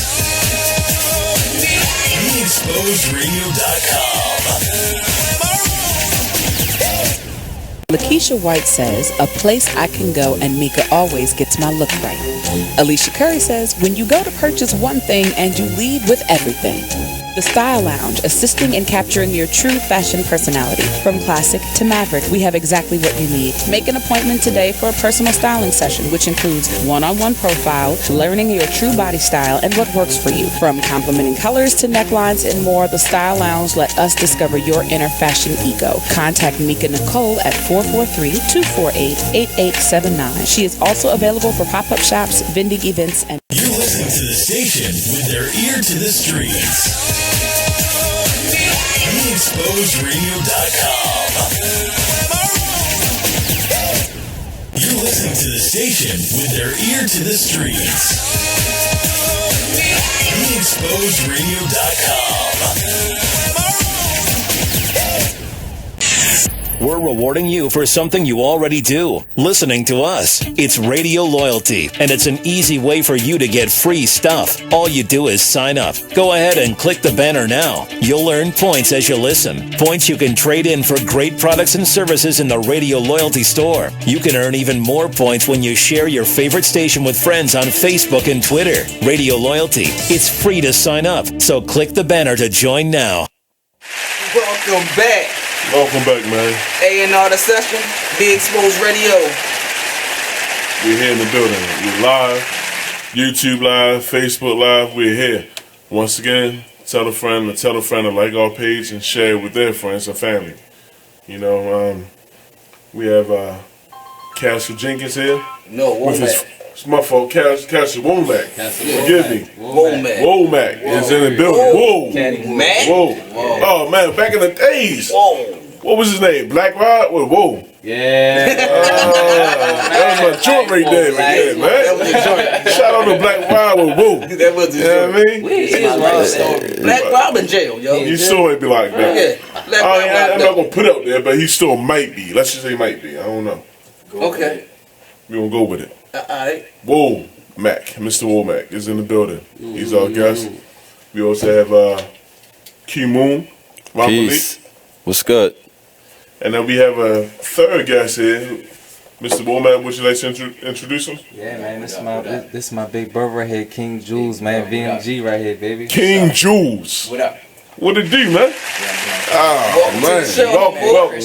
BeExposedRadio.com. Lakeisha White says, a place I can go and Mika always gets my look right. Alicia Curry says, when you go to purchase one thing and you leave with everything. The Style Lounge, assisting in capturing your true fashion personality. From classic to maverick, we have exactly what you need. Make an appointment today for a personal styling session, which includes one-on-one profile, learning your true body style and what works for you. From complimenting colors to necklines and more, the Style Lounge let us discover your inner fashion ego. Contact Mika Nicole at 443-248-8879. She is also available for pop-up shops, vending events, and... You're listening to the station with their ear to the streets. BeExposedRadio.com. You're listening to the station with their ear to the streets. BeExposedRadio.com. we're rewarding you for something you already do, listening to us. It's Radio Loyalty, and it's an easy way for you to get free stuff. All you do is sign up. Go ahead and click the banner now. You'll earn points as you listen. Points you can trade in for great products and services in the Radio Loyalty store. You can earn even more points when you share your favorite station with friends on Facebook and Twitter. Radio Loyalty. It's free to sign up, so click the banner to join now. Welcome back. Welcome back, man. A&R The Session, Be Exposed Radio. We're here in the building. We're live, YouTube live, Facebook live. We're here. Once again, tell a friend to like our page and share it with their friends and family. You know, we have Castle Jenkins here. No, Womack. It's my fault, Castle Womack. Forgive me. Womack is in the building. Whoa. Oh, man, back in the days. Whoa. What was his name? Black Rod? Whoa. Yeah. That was my joint right there, man. Shout out to Black Rod with Whoa. That was the joint. You know what I mean? Black Rob in jail, yo. You saw it be like that. Yeah. I'm not going to put it out there, but he still might be. Let's just say might be. I don't know. Okay. We're going to go with it. Alright. Whoa, Mac. Mr. Womack is in the building. He's our guest. We also have Q Moon, Ramileeq. What's good? And then we have a third guest here, Mr. Womack. Would you like to introduce him? Yeah, man. This is my big brother right here, King Jewelz, man. VMG right here, baby. King Jewelz. What up? What it do, man? Oh, man.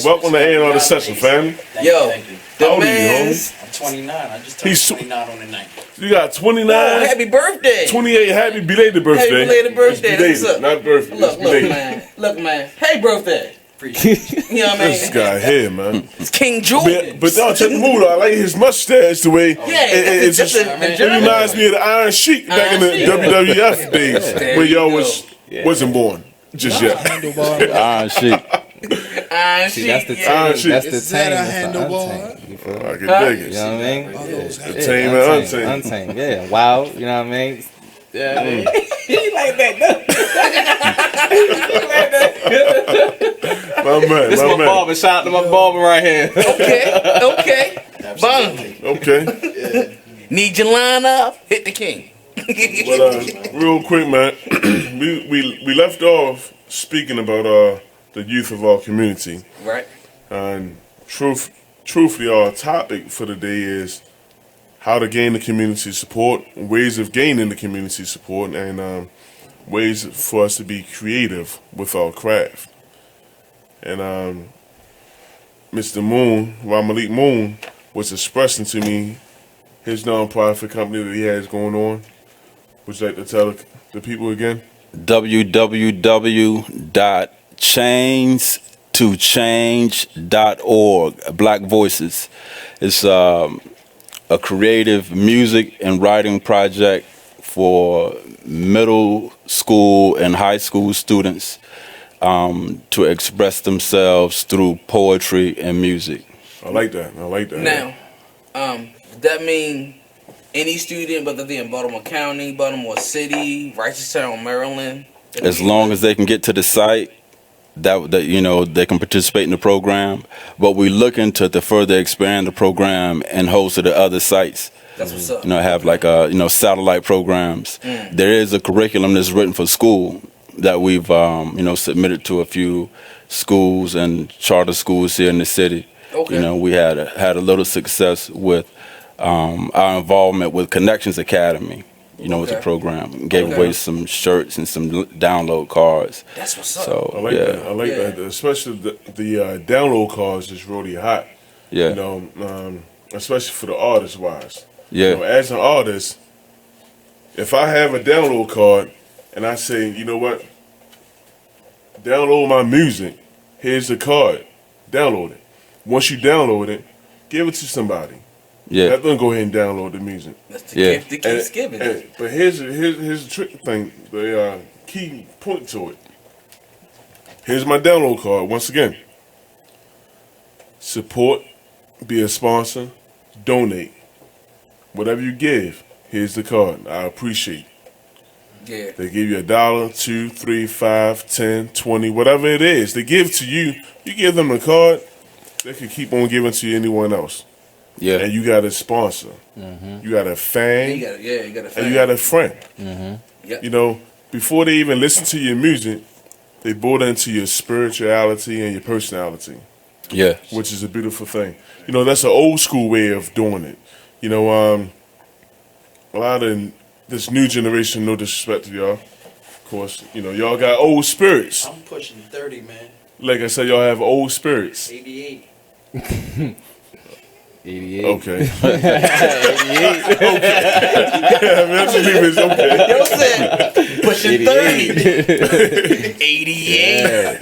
Welcome to A&R The Session, family. Yo, how old are you, homie? I'm 29. I just turned 29 on the 9th. You got 29? Oh, happy birthday. 28, happy belated birthday. Happy belated birthday. Belated, what's up? Not birthday. Look, man. Hey, birthday. You know what I mean? This guy here, man. It's King Jewelz. But don't check the mood. I like his mustache the way it reminds me of the Iron Sheik back in the WWF days where y'all wasn't born just yet. Iron Sheik. Iron See, Sheik. that's the tame. That's the Is that a tame. handlebar? I can dig it. You know what I mean? The tame and untamed. Untamed, yeah. Wild, you know what I mean? Yeah, He like that, My man, this is my barber. Shout out to my barber right here. Okay. Bun. Okay. Need your line up? Hit the king. But real quick, man, we left off speaking about the youth of our community. Right. And truthfully, our topic for the day is how to gain the community support, ways of gaining the community support, and ways for us to be creative with our craft. And Mr. Moon, Ramileeq Moon, was expressing to me his nonprofit company that he has going on. Would you like to tell the people again? www.chainstochange.org. Black Voices. It's a creative music and writing project for middle school and high school students to express themselves through poetry and music. I like that. Now, does that mean any student, whether they're in Baltimore County, Baltimore City, Reisterstown, Maryland? As long as they can get to the site, that they can participate in the program. But we're looking to further expand the program and host it at other sites. That's what's up. Have like satellite programs. There is a curriculum that's written for school that we've submitted to a few schools and charter schools here in the city. Okay. We had a little success with our involvement with Connections Academy. With the program, gave away some shirts and some download cards. That's what's up. So I like that, especially the download cards is really hot. Yeah. Especially for the artist wise. Yeah. As an artist, if I have a download card and I say, you know what, download my music, here's the card, download it. Once you download it, give it to somebody. Yeah. Let them go ahead and download the music. That's the gift that keeps giving. But here's the trick thing, the key point to it. Here's my download card. Once again, support, be a sponsor, donate. Whatever you give, here's the card. I appreciate it. Yeah. They give you $1, $2, $3, $5, $10, $20, whatever it is. They give to you. You give them the card, they can keep on giving to anyone else. Yeah. And you got a sponsor. You got a fan. You got a fan. And you got a friend. Yep. You know, before they even listen to your music, they bought into your spirituality and your personality. Yeah. Which is a beautiful thing. You know, that's an old school way of doing it. You know, a lot of this new generation, no disrespect to y'all, of course, you know, y'all got old spirits. I'm pushing 30, man. Like I said, y'all have old spirits. 88. 88. Okay. 88. Okay. Yeah, man, that's okay. Yo said pushing 30. 88.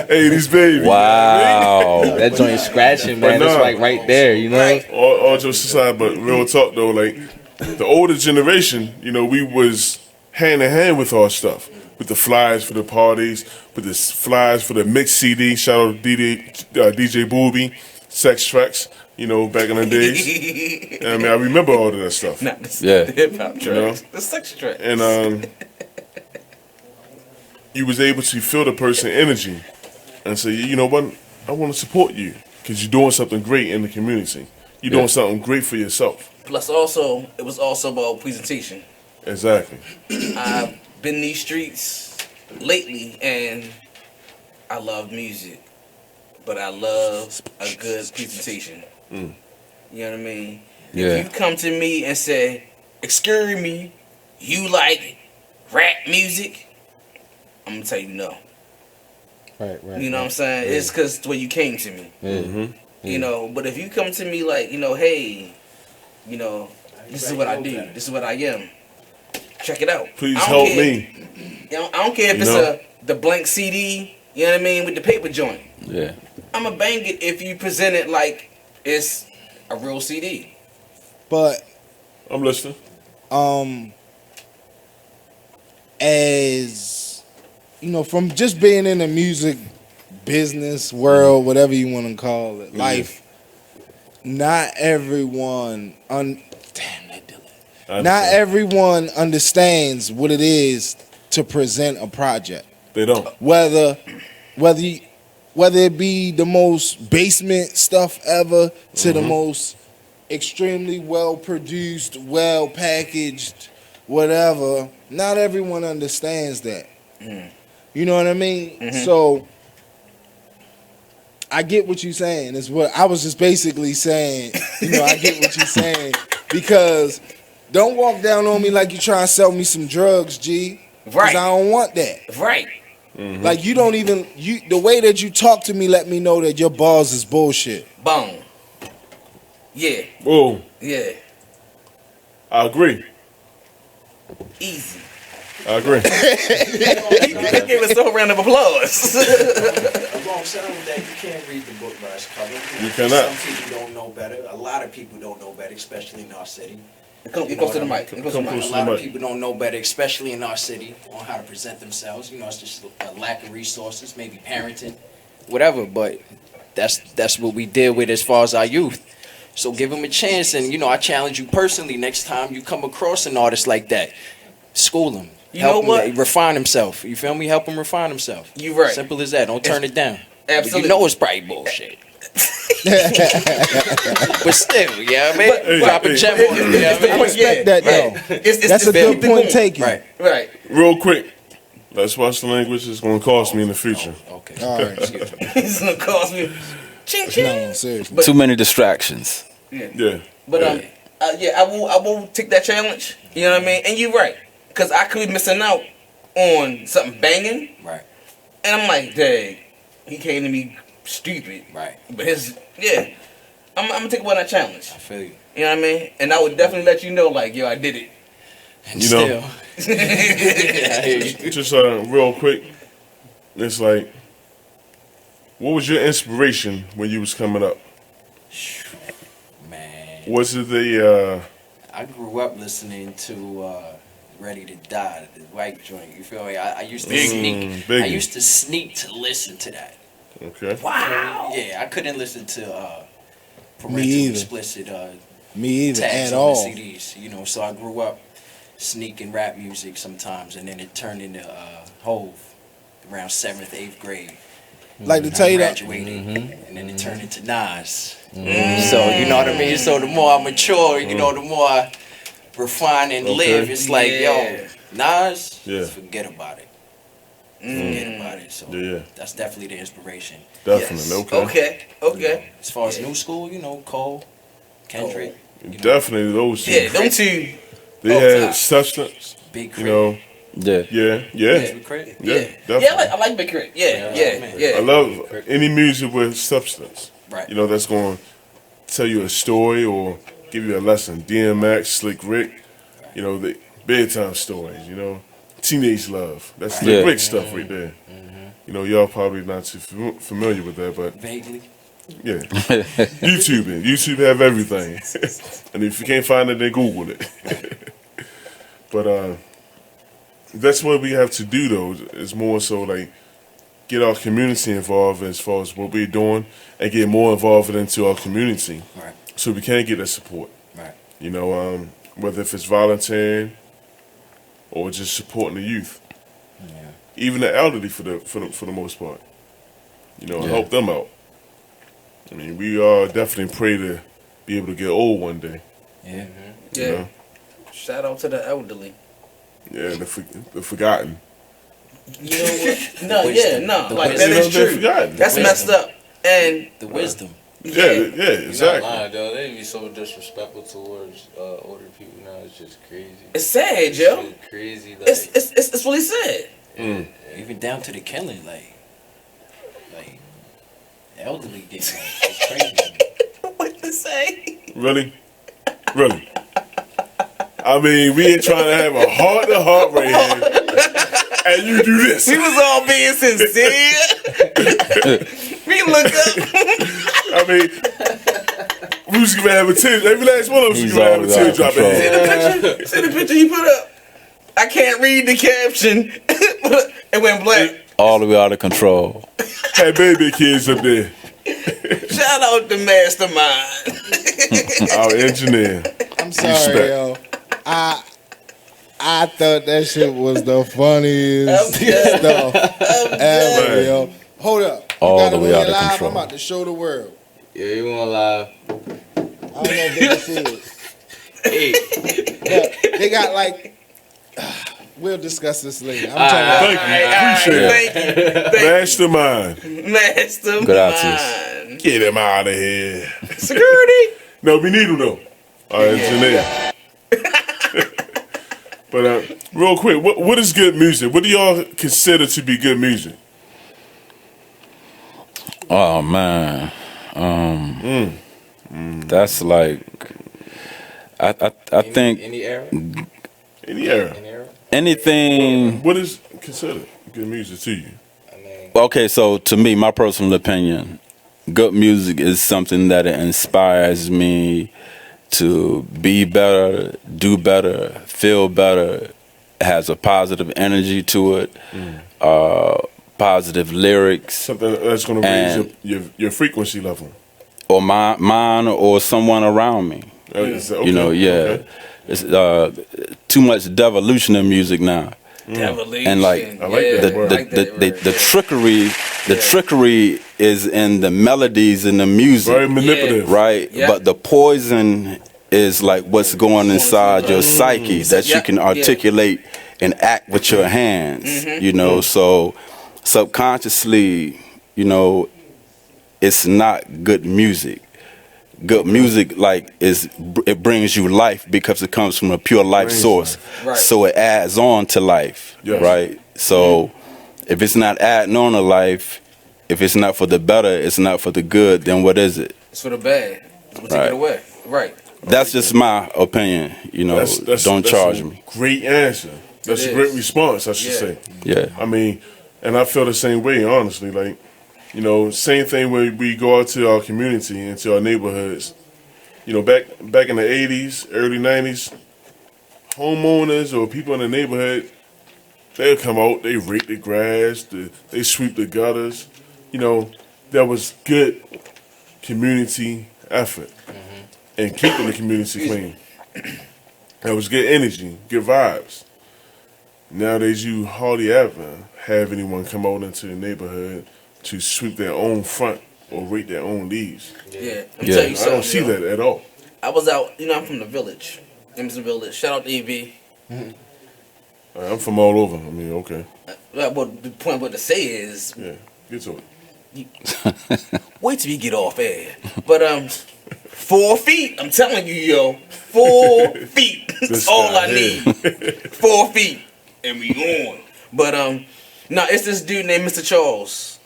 80s baby. Wow. That joint scratching, man. That's like right there, you know? All jokes aside, but real talk though, like the older generation, you know, we was hand in hand with our stuff. With the flyers for the parties, with the flyers for the mix CD. Shout out to DJ Booby, Sex Tracks. You know, back in the days. I mean, I remember all of that stuff. Not the hip hop tracks, the sex tracks. And you was able to feel the person's energy and say, you know what, I want to support you because you're doing something great in the community. You're doing something great for yourself. Plus, also, it was also about presentation. Exactly. I've been these streets lately, and I love music, but I love a good presentation. You know what I mean? Yeah. If you come to me and say, excuse me, you like rap music, I'm going to tell you no. Right. You know what I'm saying? Yeah. It's because the way you came to me. You know, but if you come to me like, you know, hey, you know, this is what I do. This is what I am. Check it out. Please help me. You know, I don't care if it's the blank CD, you know what I mean, with the paper joint. Yeah. I'm going to bang it if you present it like it's a real CD. But I'm listening. As you know, from just being in the music business world, whatever you want to call it, life, not everyone not everyone understands what it is to present a project. They don't. Whether it be the most basement stuff ever to the most extremely well produced, well packaged, whatever. Not everyone understands that. You know what I mean? So I get what you're saying. Is what I was just basically saying. You know, I get what you're saying because don't walk down on me like you're trying to sell me some drugs, G. Because I don't want that. Right. Like you don't even the way that you talk to me let me know that your balls is bullshit. Boom. Yeah. Boom. Yeah. I agree. Easy. I agree. Give us a round of applause. Alongside with that, you can't read the book by its cover. You cannot. Some people don't know better. A lot of people don't know better, especially in our city. Come close to the mic. A lot of people don't know better, especially in our city, on how to present themselves. You know, it's just a lack of resources, maybe parenting, whatever. But that's what we deal with as far as our youth. So give them a chance, and you know, I challenge you personally. Next time you come across an artist like that, school him. Help him refine himself. You feel me? Help him refine himself. You right. Simple as that. Don't turn it down. Absolutely. But you know it's probably bullshit. But still, yeah, I mean, drop a gem on him. I respect that though. That's a good point taken. Right. Real quick, let's watch the language. It's going to cost me in the future. Okay. All right. It's going to cost me. Ching, ching. No, seriously. Too many distractions. Yeah. But I will take that challenge. You know what I mean? And you're right, because I could be missing out on something banging. Right. And I'm like, dang, he came to me stupid. Right. But I'm gonna take one that challenge. I feel you. You know what I mean? And I would definitely let you know, like, yo, I did it. And You still. know. I hear you. Just real quick, it's like, what was your inspiration when you was coming up? Man. Was it the I grew up listening to Ready to Die, the white joint. You feel me? I used to sneak. I used to sneak to listen to that. Okay. Wow. Yeah, I couldn't listen to parental explicit Me either tags at on all. the CDs. You know, so I grew up sneaking rap music sometimes, and then it turned into Hove around 7th, 8th grade. Like to tell you that. Graduated, and then it turned into Nas. So you know what I mean. So the more I mature, you know, the more I refine and live. It's like, yo, Nas, forget about it. Forget about it. So that's definitely the inspiration. Definitely. Okay. You know, as far as new school, you know, Cole, Kendrick. Definitely those two. Yeah, them two. They had substance. Big Crit. You know. Yeah. Definitely. I like Big Crit. Yeah. I love any music with substance. Right. You know, that's going to tell you a story or give you a lesson. DMX, Slick Rick, you know, the bedtime stories, you know, teenage love. That's Slick Rick stuff right there. You know, y'all probably not too familiar with that, but vaguely. Yeah. YouTube have everything. And if you can't find it, then Google it. But that's what we have to do, though, is more so like get our community involved as far as what we're doing and get more involved into our community. Right. So we can get that support. Right. You know, whether if it's volunteering or just supporting the youth. Yeah. Even the elderly for the most part. You know, help them out. I mean, we definitely pray to be able to get old one day. Yeah. You know? Shout out to the elderly. Yeah, the forgotten. You know what? No. Like that is they're true. forgotten. That's messed up. And the wisdom. Yeah, exactly. You're not lying, though. They be so disrespectful towards older people now. It's just crazy. It's sad, Joe. It's crazy. Like, it's really sad. Even down to the killing, like elderly getting it's crazy. What to say? Really? I mean, we ain't trying to have a heart-to-heart right here, and you do this. We was all being sincere. We look up. I mean, we was gonna have a tear. Every last one of us was gonna have a teardrop in here. See the picture he put up? I can't read the caption. It went black. All the way out of control. Hey, baby kids up there. Shout out to Mastermind. Our engineer. I'm sorry, yo. I thought that shit was the funniest stuff ever, yo. Hold up. All the way out of control. I'm about to show the world. Yeah, you want live? I don't know if they can see it. But they got like... We'll discuss this later. Thank you. Appreciate it. Mastermind. Good out to Get him out of here. Security. No, we need him though. Our engineer. But real quick, what is good music? What do y'all consider to be good music? Oh man, that's like I think any era. Any era. Anything. What is considered good music to you? Okay, so to me, my personal opinion, good music is something that inspires me to be better, do better, feel better, has a positive energy to it, positive lyrics. Something that's going to raise your frequency level. Or mine or someone around me. Okay. You know, Okay. It's too much devolution in music now. Devolution. And like the trickery is in the melodies and the music. Very manipulative. Right? Yeah. But the poison is like what's going inside your psyche that you can articulate and act with your hands. You know, so subconsciously, you know, it's not good music. Good music, like, it brings you life because it comes from a pure life source. Right. So it adds on to life, right? So if it's not adding on to life, if it's not for the better, it's not for the good, then what is it? It's for the bad. We'll take it away. Right. That's just my opinion, you know. Don't charge me. Great answer. That's a great response, I should say. Yeah. I mean, and I feel the same way, honestly. Like, you know, same thing when we go out to our community and to our neighborhoods. You know, back in the 80s, early 90s, homeowners or people in the neighborhood, they'll come out, they rake the grass, they sweep the gutters. You know, that was good community effort and keeping the community clean. That was good energy, good vibes. Nowadays, you hardly ever have anyone come out into the neighborhood to sweep their own front or rake their own leaves. Yeah. I'm telling you I don't see that at all. I was out, I'm from the village. Emerson Village. Shout out to EV. I'm from all over. I mean, okay. Well, the point what to say is... Yeah, get to it. Wait till you get off air. But 4 feet. I'm telling you, yo. 4 feet. That's all I need. 4 feet. And we on. But no, it's this dude named Mr. Charles.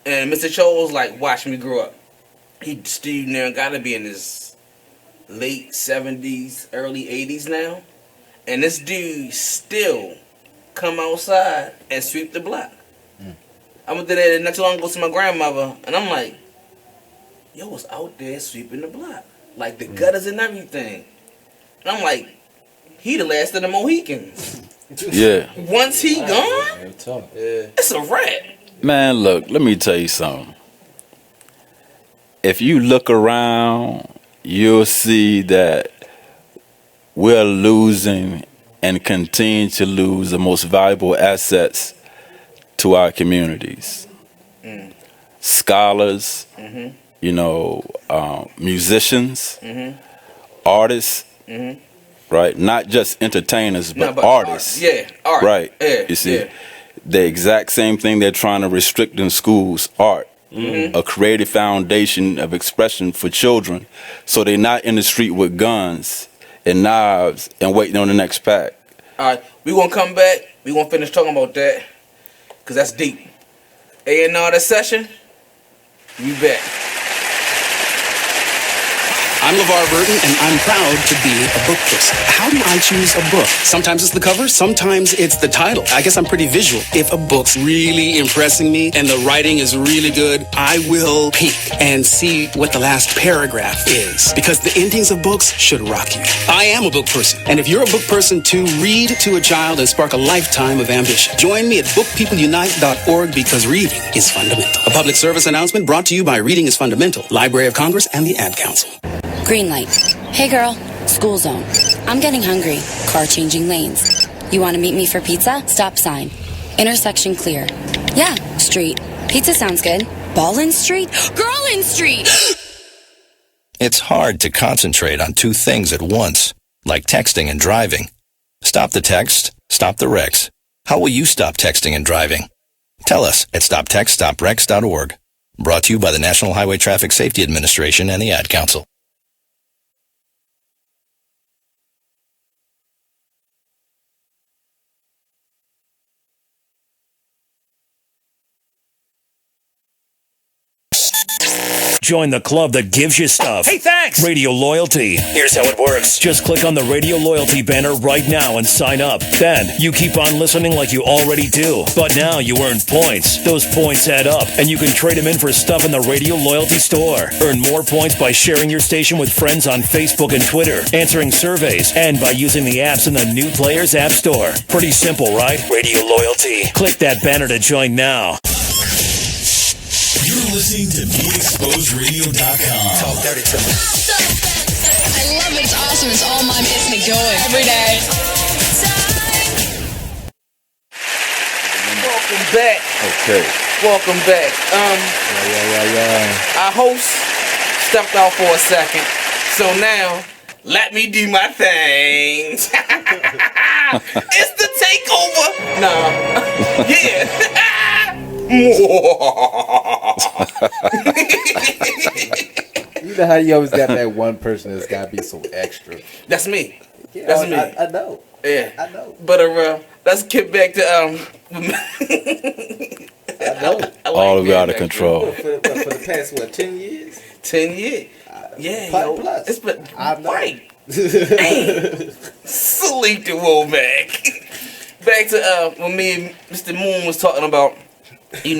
And Mr. Charles watched me grow up. He's dude now gotta be in his late 70s, early 80s now. And this dude still come outside and sweep the block. I went to there not too long ago to my grandmother, and I'm like, yo, was out there sweeping the block. Like the gutters and everything. And I'm like, he the last of the Mohicans. Yeah. Once he gone, it's a wrap. Man, look, let me tell you something. If you look around, you'll see that we're losing and continue to lose the most valuable assets to our communities. Scholars, musicians, artists, right? Not just entertainers, but artists. Yeah, art. Right. Yeah, you see, the exact same thing they're trying to restrict in schools, art. A creative foundation of expression for children, so they're not in the street with guns and knives and waiting on the next pack. All right, we gonna come back. We gonna finish talking about that, cause that's deep. A&R the session. We back. I'm LeVar Burton, and I'm proud to be a book person. How do I choose a book? Sometimes it's the cover, sometimes it's the title. I guess I'm pretty visual. If a book's really impressing me and the writing is really good, I will peek and see what the last paragraph is, because the endings of books should rock you. I am a book person, and if you're a book person too, read to a child and spark a lifetime of ambition. Join me at bookpeopleunite.org, because reading is fundamental. A public service announcement brought to you by Reading is Fundamental, Library of Congress, and the Ad Council. Green light. Hey girl, school zone. I'm getting hungry. Car changing lanes. You want to meet me for pizza? Stop sign. Intersection clear. Yeah, street. Pizza sounds good. Ballin Street? Girlin Street! It's hard to concentrate on two things at once, like texting and driving. Stop the text, stop the wrecks. How will you stop texting and driving? Tell us at stoptextstopwrecks.org. Brought to you by the National Highway Traffic Safety Administration and the Ad Council. Join the club that gives you stuff. Hey, thanks! Radio Loyalty. Here's how it works. Just click on the Radio Loyalty banner right now and sign up. Then you keep on listening like you already do. But now you earn points. Those points add up, and you can trade them in for stuff in the Radio Loyalty store. Earn more points by sharing your station with friends on Facebook and Twitter, answering surveys, and by using the apps in the New Players App Store. Pretty simple, right? Radio Loyalty. Click that banner to join now. You're listening to BeExposedRadio.com. Talk dirty to me. I love it. It's awesome. It's all mine. Gets me going every day. Welcome back. Okay. Welcome back. Our host stepped out for a second, so now let me do my thing. It's the takeover. Nah. Yeah. You know how you always got that one person that's got to be so extra. That's me. Yeah, That's me. I know. Yeah. I know. But let's get back to I know. All of out of control. For the past 10 years? 10 years. Yeah, plus. It's been right. Salute the Womack. Back to when me and Mr. Moon was talking about, we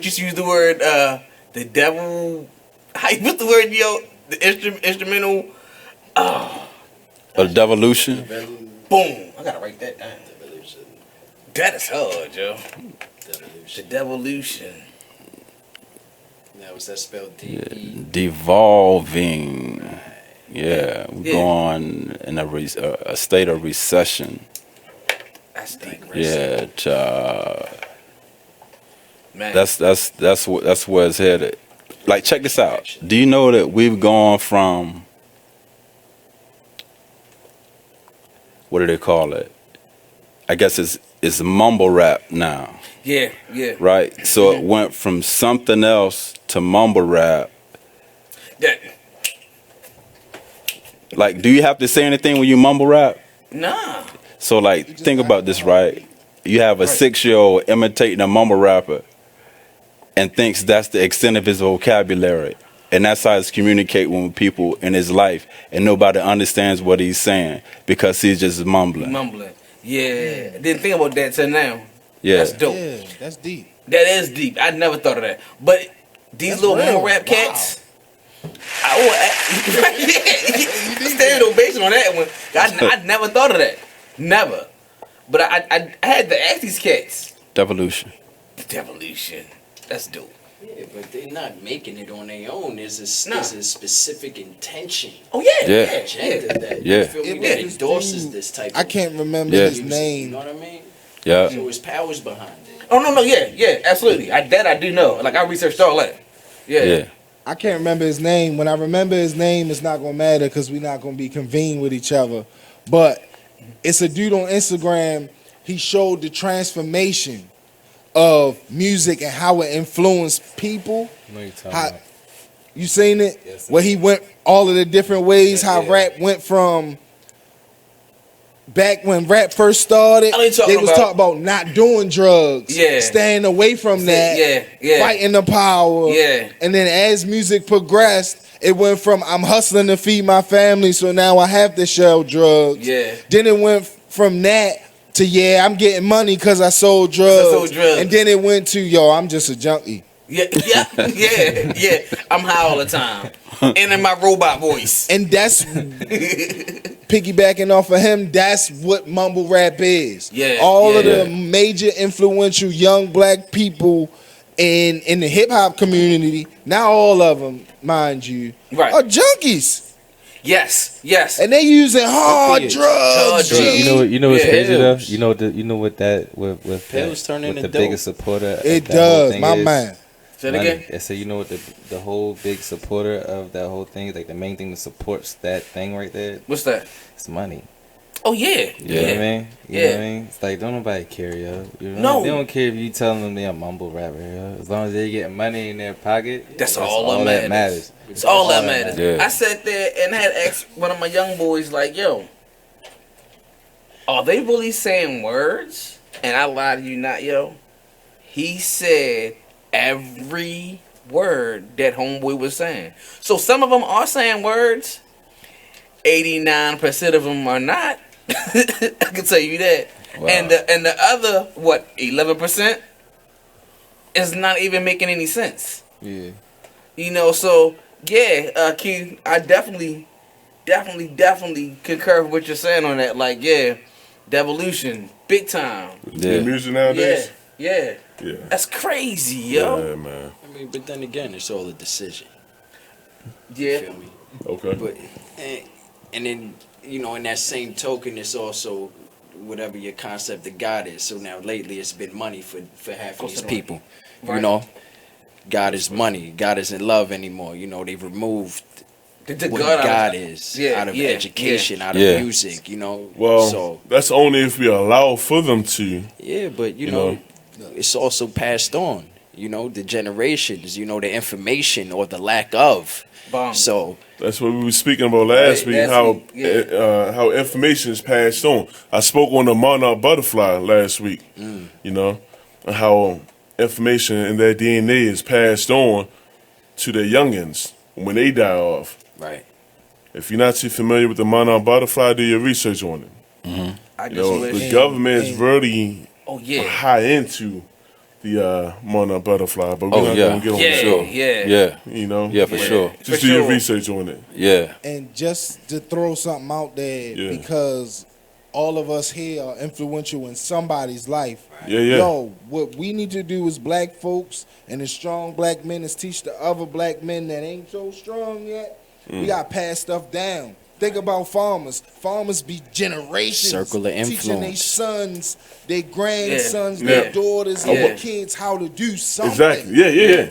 just use the word the devil. What's the word, yo? The instrumental. A devolution. Boom! I gotta write that down. That is hard, yo. The devolution. Now was that spelled D? Devolving. Yeah, we're going in a state of recession. That's deep. Yeah. Man. That's where it's headed. Like, check this out. Do you know that we've gone from, what do they call it? I guess it's mumble rap now. Yeah. Right? So it went from something else to mumble rap. Yeah. Like, do you have to say anything when you mumble rap? Nah. So, like, think about this, right? You have a 6-year-old imitating a mumble rapper and thinks that's the extent of his vocabulary. And that's how he's communicating with people in his life. And nobody understands what he's saying because he's just mumbling. Yeah. Didn't think about that till now. Yeah. That's dope. Yeah, that's deep. That is deep. I never thought of that. But these little mumble rap cats, stand ovation on that one. I never thought of that. Never. But I had to ask these cats. Devolution. That's dope. Yeah, but they're not making it on their own. There's a specific intention. Oh yeah. Agenda that you feel me, that endorses this type. I can't remember his You name. know what I mean? Yeah. So his powers behind it. Oh no, yeah, absolutely. I do know. Like, I researched all that. Yeah. I can't remember his name. When I remember his name, it's not gonna matter because we're not gonna be convened with each other. But it's a dude on Instagram. He showed the transformation of music and how it influenced people. You seen it? Yes, where he went all of the different ways, how rap went from back when rap first started. They was talking about not doing drugs, staying away from that, fighting the power. And then as music progressed, it went from I'm hustling to feed my family, so now I have to sell drugs. Then it went from that to I'm getting money because I sold drugs. And then it went to I'm just a junkie. Yeah. I'm high all the time. And in my robot voice. And that's piggybacking off of him, that's what mumble rap is. All of the major influential young black people in the hip hop community, not all of them, mind you, are junkies. Yes. And they using hard drugs. You know what's crazy though? You know what that with pills turn into the dope. biggest supporter. It does, my man. Say it again. I say, you know what the whole big supporter of that whole thing, like the main thing that supports that thing right there. What's that? It's money. Oh yeah. You know what I mean? You know what I mean? It's like, don't nobody care, yo. You know? No. They don't care if you tell them they're a mumble rapper, yo. As long as they get money in their pocket, that's all that matters. It's all that matters. I sat there and had asked one of my young boys, like, yo, are they really saying words? And I lied to you not, yo. He said every word that homeboy was saying. So some of them are saying words. 89% of them are not. I can tell you that. Wow. And the other 11% is not even making any sense. Yeah. You know, so Q, I definitely concur with what you're saying on that. Like, devolution, big time. Yeah, music nowadays. Yeah. That's crazy, yo. Yeah, man. I mean, but then again, it's all a decision. Yeah. You feel me? Okay. But and then, you know, in that same token, it's also whatever your concept of God is. So now lately it's been money for half of these people. Right. You know? God is money. God isn't love anymore. You know, they've removed what God is out of education, out of music, you know. Well, so that's only if we allow for them to. Yeah, but you know, it's also passed on. You know, the generations, you know, the information or the lack of. So that's what we were speaking about last week. How information is passed on. I spoke on the monarch butterfly last week. You know, how information in their DNA is passed on to their youngins when they die off. Right. If you're not too familiar with the monarch butterfly, do your research on it. Mm-hmm. You know, the government is really high into the monarch butterfly, but we're not going to get on the show. You know? Yeah, for sure. Just do your research on it. Yeah. And just to throw something out there, because all of us here are influential in somebody's life. Yo, what we need to do as black folks and as strong black men is teach the other black men that ain't so strong yet. We got to pass stuff down Think about farmers. Farmers be generations Circle of teaching their influence. sons, their grandsons, Yeah. their Yeah. daughters, and their kids how to do something. Exactly.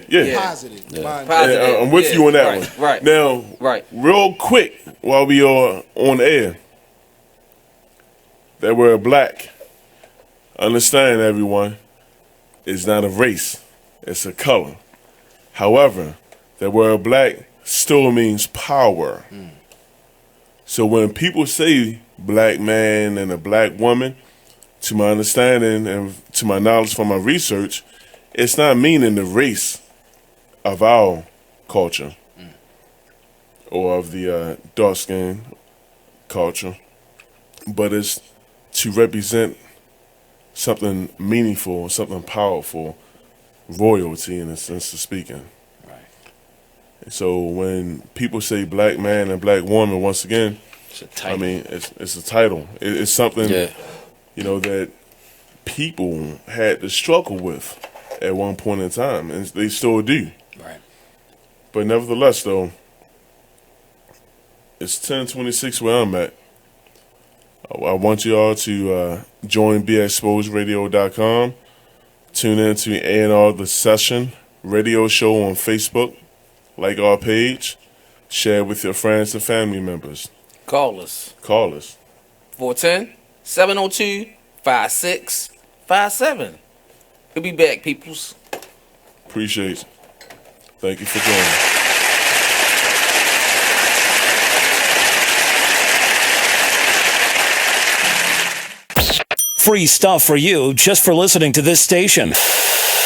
Yeah. Positive. Mind Yeah, I'm with you on that one. Right. Now, real quick, while we are on air, that we're black. Understand, everyone, it's not a race. It's a color. However, that word black still means power. So when people say black man and a black woman, to my understanding and to my knowledge from my research, it's not meaning the race of our culture or of the dark skin culture, but it's to represent something meaningful, something powerful, royalty in a sense of speaking. So when people say black man and black woman, once again, I mean, it's a title. It's something, you know, that people had to struggle with at one point in time, and they still do. Right. But nevertheless, though, it's 10:26 where I'm at. I want you all to join BEXposedRadio.com. Tune in to A&R The Session radio show on Facebook. Like our page, share with your friends and family members. Call us. 410-702-5657. We'll be back, peoples. Appreciate it. Thank you for joining. Free stuff for you just for listening to this station.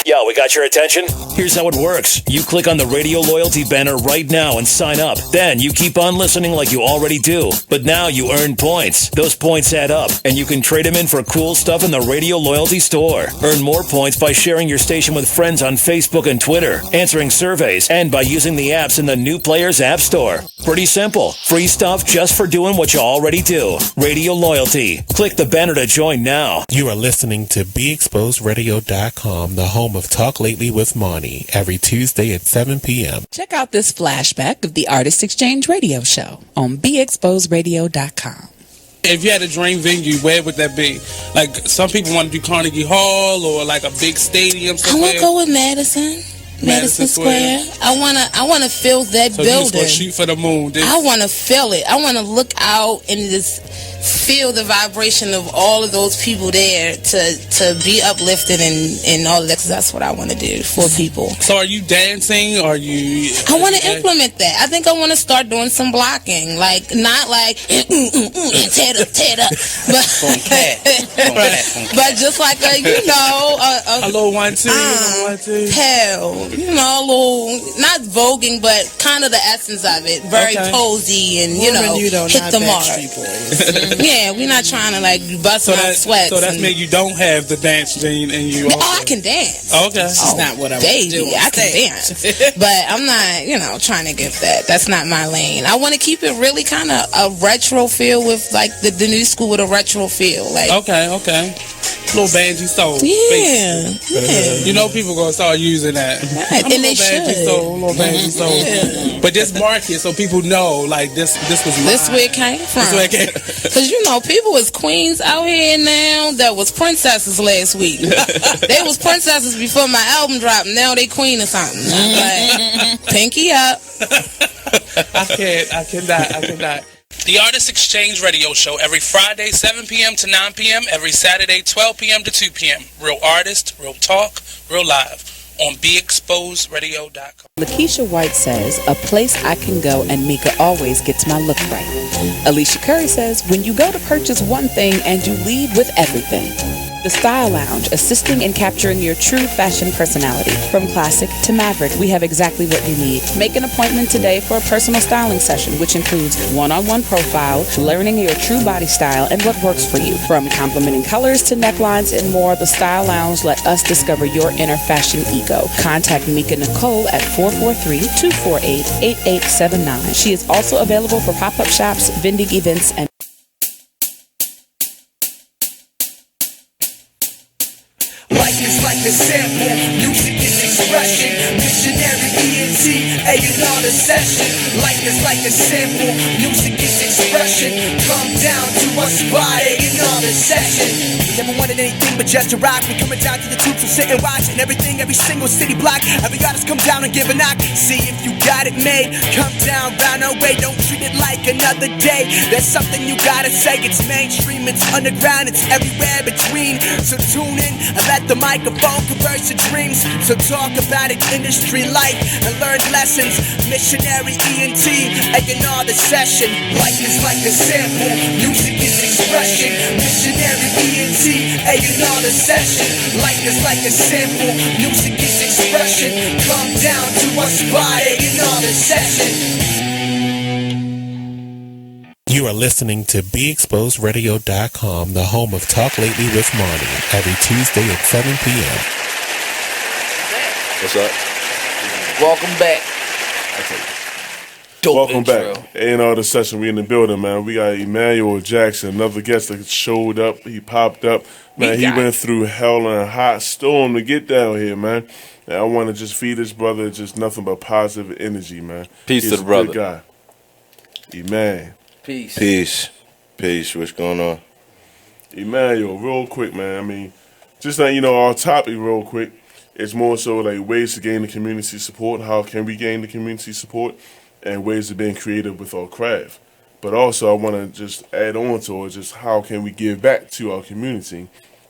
Yo, we got your attention? Here's how it works. You click on the radio loyalty banner right now and sign up. Then you keep on listening like you already do. But now you earn points. Those points add up, and you can trade them in for cool stuff in the radio loyalty store. Earn more points by sharing your station with friends on Facebook and Twitter, answering surveys, and by using the apps in the New Players App Store. Pretty simple. Free stuff just for doing what you already do. Radio loyalty. Click the banner to join now. You are listening to BEXposedRadio.com, the home of Talk Lately with Monty, every Tuesday at 7 p.m. Check out this flashback of the Artist Exchange Radio Show on BEXposedRadio.com. If you had a dream venue, where would that be? Like, some people want to do Carnegie Hall or like a big stadium somewhere. I want to go with Madison Square. I wanna feel that so building. You just gonna shoot for the moon. I want to feel it. I want to look out and just feel the vibration of all of those people there to be uplifted and all of that. Cause that's what I want to do for people. So are you dancing? Or are you? I want to implement that. I think I want to start doing some blocking, like not like tear up, but just like a little 1-2, hell, a little not voguing, but kind of the essence of it. Very posy and hit the mark. Yeah, we're not trying to like bust out sweats. So that's mean you don't have the dance gene in you. I can dance. Okay, that's not what I want to do. I can dance, but I'm not, trying to give that. That's not my lane. I want to keep it really kind of a retro feel with like the new school with a retro feel. Like okay, little Banji soul. Yeah. People gonna start using that. Right. And they should. Little Banji soul. Yeah. But this market, so people know like this was mine. This where it came from. Because people was queens out here now that was princesses last week. They was princesses before my album dropped. Now they queen or something. Like, pinky up. I cannot. The Artist Exchange Radio Show every Friday 7 p.m. to 9 p.m. every Saturday 12 p.m. to 2 p.m. Real artist, real talk, real live on BEXposedRadio.com. Lakeisha White says, a place I can go and Mika always gets my look right. Alicia Curry says, when you go to purchase one thing and you leave with everything. The Style Lounge, assisting in capturing your true fashion personality. From classic to maverick, we have exactly what you need. Make an appointment today for a personal styling session, which includes one-on-one profile, learning your true body style and what works for you. From complementing colors to necklines and more, the Style Lounge let us discover your inner fashion ego. Contact Mika Nicole at 443-248-8879. She is also available for pop-up shops, vending events, and Life is like a sample, music is expression. Missionary ENT, A&R the session. Life is like a sample, music is expression. Come down to a spot, A&R the session. We never wanted anything but just to rock. We coming down to the tube, so sit and watch. And everything, every single city block. Every artist come down and give a knock. See if you got it made. Come down, round our way. Don't treat it like another day. There's something you gotta say. It's mainstream, it's underground, it's everywhere between. So tune in and let the microphone converse to dreams. So talk about it, industry life, and learn lessons. Missionary ENT, A&R the session. Life is like a sample, music is expression. Missionary ENT, A&R the session. Life is like a sample, music is expression. Come down to a spot, A&R the session. You are listening to BeExposedRadio.com, the home of Talk Lately with Marty, every Tuesday at 7 p.m. What's up? Welcome back. Welcome back. A&R the session. We in the building, man. We got Emmanuel Jackson, another guest that showed up. He popped up. Man, he went through hell and a hot storm to get down here, man. And I want to just feed this brother just nothing but positive energy, man. Peace to the brother. Good guy. Amen. Peace. Peace. Peace. What's going on? Emmanuel, real quick, man. I mean, just like, our topic real quick, it's more so like ways to gain the community support. How can we gain the community support? And ways of being creative with our craft. But also, I want to just add on to it, just how can we give back to our community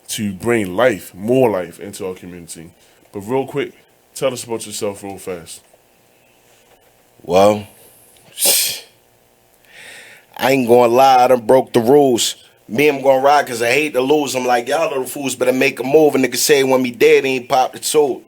to bring life, more life into our community. But real quick, tell us about yourself real fast. Well, I ain't gonna lie, I done broke the rules. Me, I'm gonna ride because I hate to lose. I'm like, y'all little fools better make a move. A nigga say when me dead, he ain't popped the tool.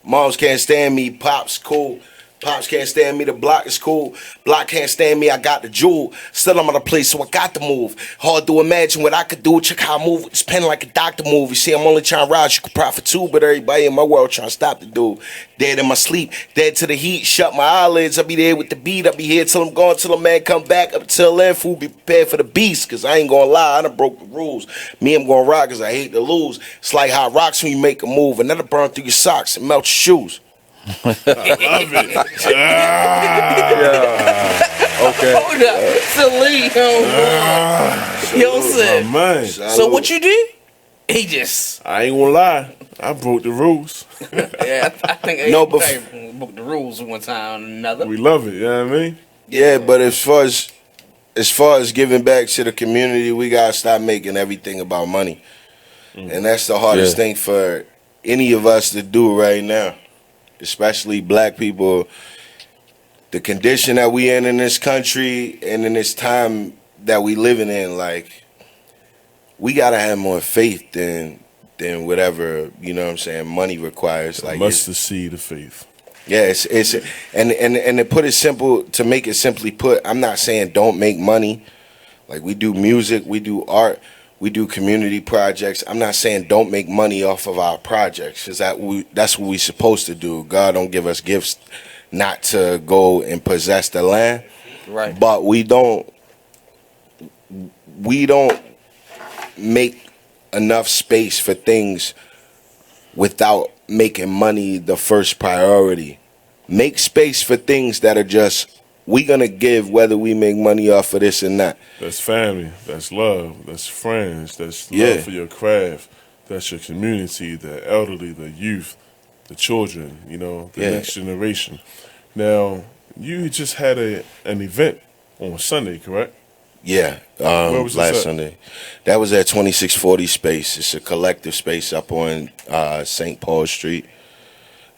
Moms can't stand me, pops cool. Pops can't stand me, the block is cool. Block can't stand me, I got the jewel. Still I'm on the place, so I got to move. Hard to imagine what I could do. Check how I move with this pen like a doctor move. You see, I'm only trying to ride, you could profit too. But everybody in my world trying to stop the dude. Dead in my sleep, dead to the heat. Shut my eyelids, I'll be there with the beat. I'll be here till I'm gone, till the man come back. Up till then, fool, be prepared for the beast. Cause I ain't gonna lie, I done broke the rules. Me, I'm gonna ride cause I hate to lose. It's like hot rocks when you make a move. And that'll burn through your socks and melt your shoes. I love it. Okay. Hold up. Celine. Man. So what you did? He just... I ain't gonna lie. I broke the rules. Yeah, I think everybody broke the rules one time or another. We love it, you know what I mean? Yeah, but as far as giving back to the community, we gotta stop making everything about money. And that's the hardest thing for any of us to do right now. Especially black people, the condition that we in this country and in this time that we living in, like, we gotta have more faith than whatever, you know what I'm saying, money requires. Like, mustard seed of faith. Yeah, it's and to put it simple, to make it simply put, I'm not saying don't make money. Like, we do music, we do art, we do community projects. I'm not saying don't make money off of our projects, because that's what we're supposed to do. God don't give us gifts not to go and possess the land. Right. But we don't make enough space for things without making money the first priority. Make space for things that are just, we gonna give whether we make money off of this or not. That's family, that's love, that's friends, that's love for your craft, that's your community, the elderly, the youth, the children, the next generation. Now, you just had an event on Sunday, correct? Yeah, Where was last this at? Sunday. That was at 2640 Space. It's a collective space up on St. Paul Street.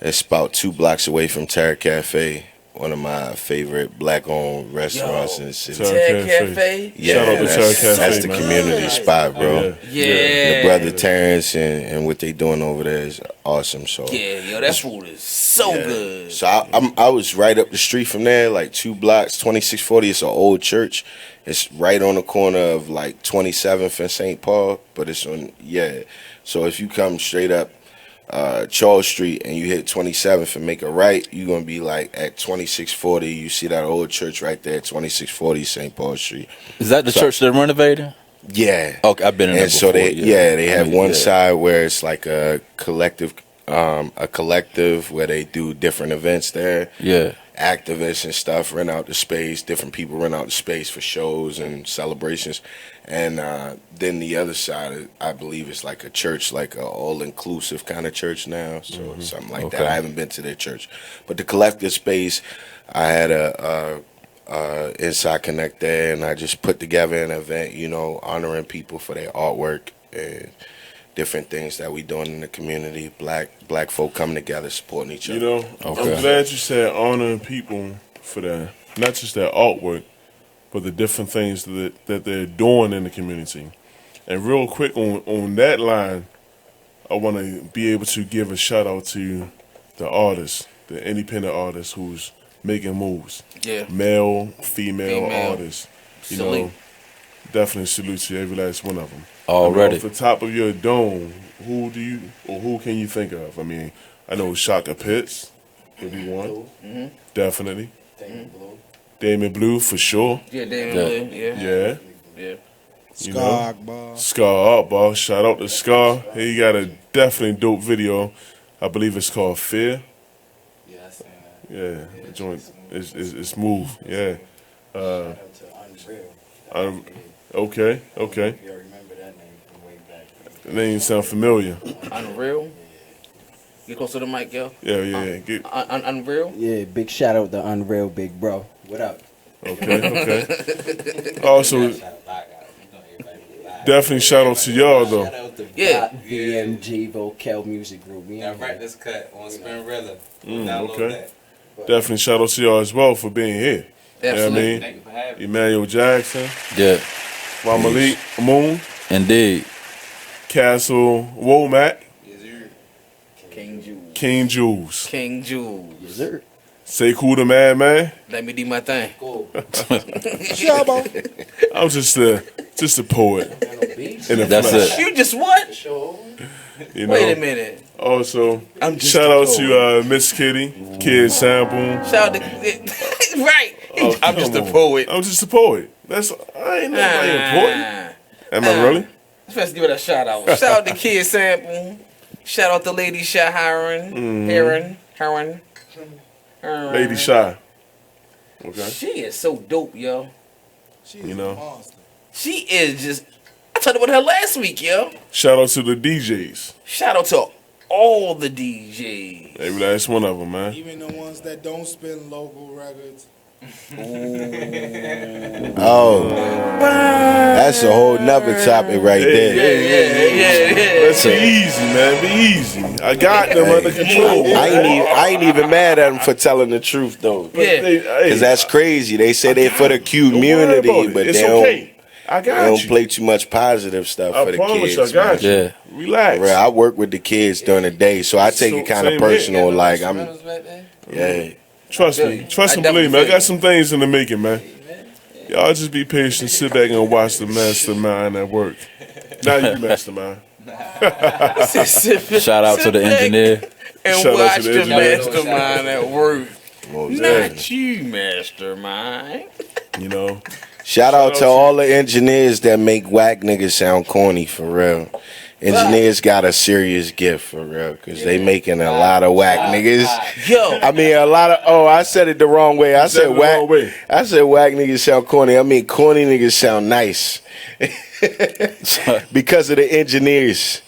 It's about 2 blocks away from Terra Cafe, one of my favorite black-owned restaurants in the city. Terra Cafe? Yeah, Shout out to Terra Cafe, that's the man. community spot, bro. Yeah. The brother Terrence and what they doing over there is awesome. So that food is so good. So I was right up the street from there, like 2 blocks, 2640. It's an old church. It's right on the corner of like 27th and St. Paul, but it's on, So if you come straight up Charles Street and you hit 27th and make a right, you're going to be like at 2640. You see that old church right there, 2640 St. Paul Street. Is that the church they're renovating? Yeah. Okay, I've been in there And so before, they have one yeah. side where it's like a collective where they do different events there. Yeah. Activists and stuff rent out the space. Different people rent out the space for shows and celebrations. And then the other side, I believe, is like a church, like a all-inclusive kind of church now. So something like that. I haven't been to their church. But the collective space, I had a Inside Connect there, and I just put together an event, you know, honoring people for their artwork and different things that we doing in the community. Black folk coming together, supporting each other. You know, I'm glad you said honoring people for their, not just their artwork, but the different things that they're doing in the community. And real quick on that line, I want to be able to give a shout out to the artists, the independent artists who's making moves. Yeah. Male, female artists. You know, definitely salute to every last one of them. Already. Off the top of your dome, who can you think of? I mean, I know Shaka Pitts would be one. Mm-hmm. Definitely. Damon Blue for sure. Yeah, Damon Blue. Yeah. Yeah. Scar Akbar. Scar Akbar. Shout out to Scar. He got a definitely dope video. I believe it's called Fear. Yeah, the joint is smooth. Yeah. Okay. The name sound familiar. Unreal. Get close to the mic, yo. Yeah. Unreal. Yeah, big shout out to Unreal, big bro. What up? Okay. Also, definitely shout out to y'all though. Shout out to VMG Vocal Music Group. Now write this cut on Spinrilla. Okay. Definitely shout out to y'all as well for being here. Absolutely. You know what I mean? Thank you for having me. Emmanuel Jackson. Yeah. Ramileeq Moon. Indeed. Castle Womack. King Jewelz. King Jewelz. Yes, sir. Sekou the Madman. Let me do my thing. Cool. I'm just a poet. That's it. You just what? You know? Wait a minute. Also, I'm just shout a out poet. to Miss Kitty, Kid Sample. Shout out to right. I'm just a poet. I'm just a poet. I ain't nobody important. Am I really? Let's give it a shout out. Shout out to Kid Sample. Shout out to Lady Shy Heron. Lady Shy. Okay. She is so dope, yo. You know. She is just. I talked about her last week, yo. Shout out to the DJs. Shout out to all the DJs. Every last one of them, man. Even the ones that don't spin local records. Oh, that's a whole nother topic right there. Yeah. Let's be easy, man. Be easy. I got them under control. I ain't even mad at them for telling the truth though. Because that's crazy. They say they for the community, but they don't play too much positive stuff for the kids. I got you. Yeah. Relax. Bro, I work with the kids during the day, so I take it kind of personal. Like I'm, Trust me and believe me. I got some things in the making, man. Y'all just be patient, sit back and watch the mastermind at work. Now you mastermind. Shout out to the engineer. And Shout out watch to the the engineer. mastermind at work. Most Not definitely. you, mastermind. You know. Shout out to all the engineers that make whack niggas sound corny for real. Engineers got a serious gift for real, cause they making a lot of whack niggas. Yo, I mean a lot of. Oh, I said it the wrong way. I said whack. I said whack niggas sound corny. I mean corny niggas sound nice because of the engineers.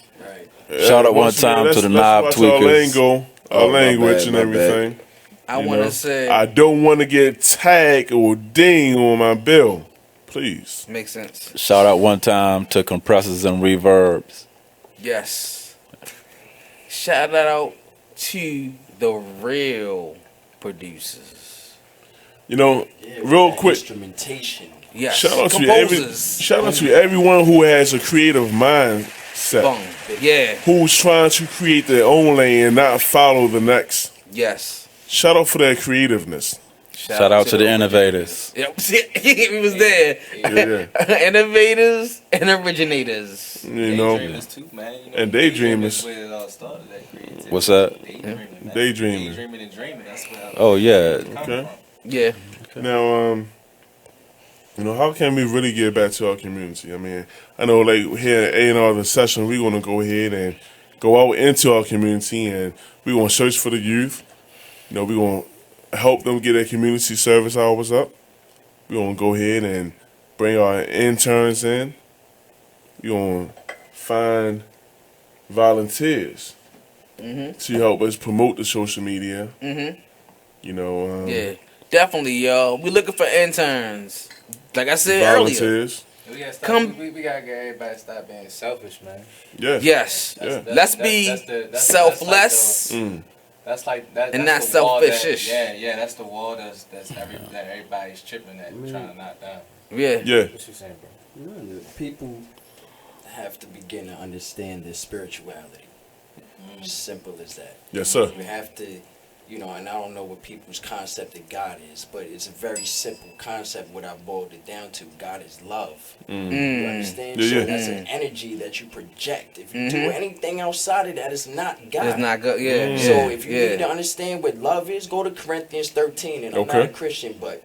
Shout out one time to the knob tweakers. Our language and everything. I want to say. I don't want to get tagged or ding on my bill. Please. Makes sense. Shout out one time to compressors and reverbs. Yes. Shout out to the real producers. You know, real quick. Instrumentation. Yes. Shout out Composers. to everyone who has a creative mindset. Boom. Yeah. Who's trying to create their own lane and not follow the next. Yes. Shout out for their creativeness. Shout out to the innovators. Yep. We was there. Yeah. Innovators and originators. You know. Daydreamers too, man. You know, And daydreamers. That's where it all started. That creativity. What's that? Daydreaming. Daydreaming. Daydreaming and dreaming. That's where Oh yeah. Okay. Yeah. Now, how can we really give back to our community? I mean, I know like here at A&R the session, we're going to go ahead and go out into our community and we're going to search for the youth. We're going to help them get their community service hours up. We're going to go ahead and bring our interns in. We're going to find volunteers to help us promote the social media. Yeah, definitely, yo. We looking for interns. Like I said volunteers. We gotta stop, we gotta get everybody to stop being selfish, man. Yeah. Yes. Let's be selfless. That's like that. And that's not the selfish. Yeah, that's the wall that everybody's tripping at, trying to knock down. Yeah. What you saying, bro? People have to begin to understand their spirituality. Simple as that. Yes, sir. You have to, and I don't know what people's concept of God is, but it's a very simple concept. What I boiled it down to, God is love. You understand? Yeah, so that's an energy that you project. If you do anything outside of that, it's not God. It's not good. Yeah. So if you need to understand what love is, go to Corinthians 13. And I'm not a Christian, but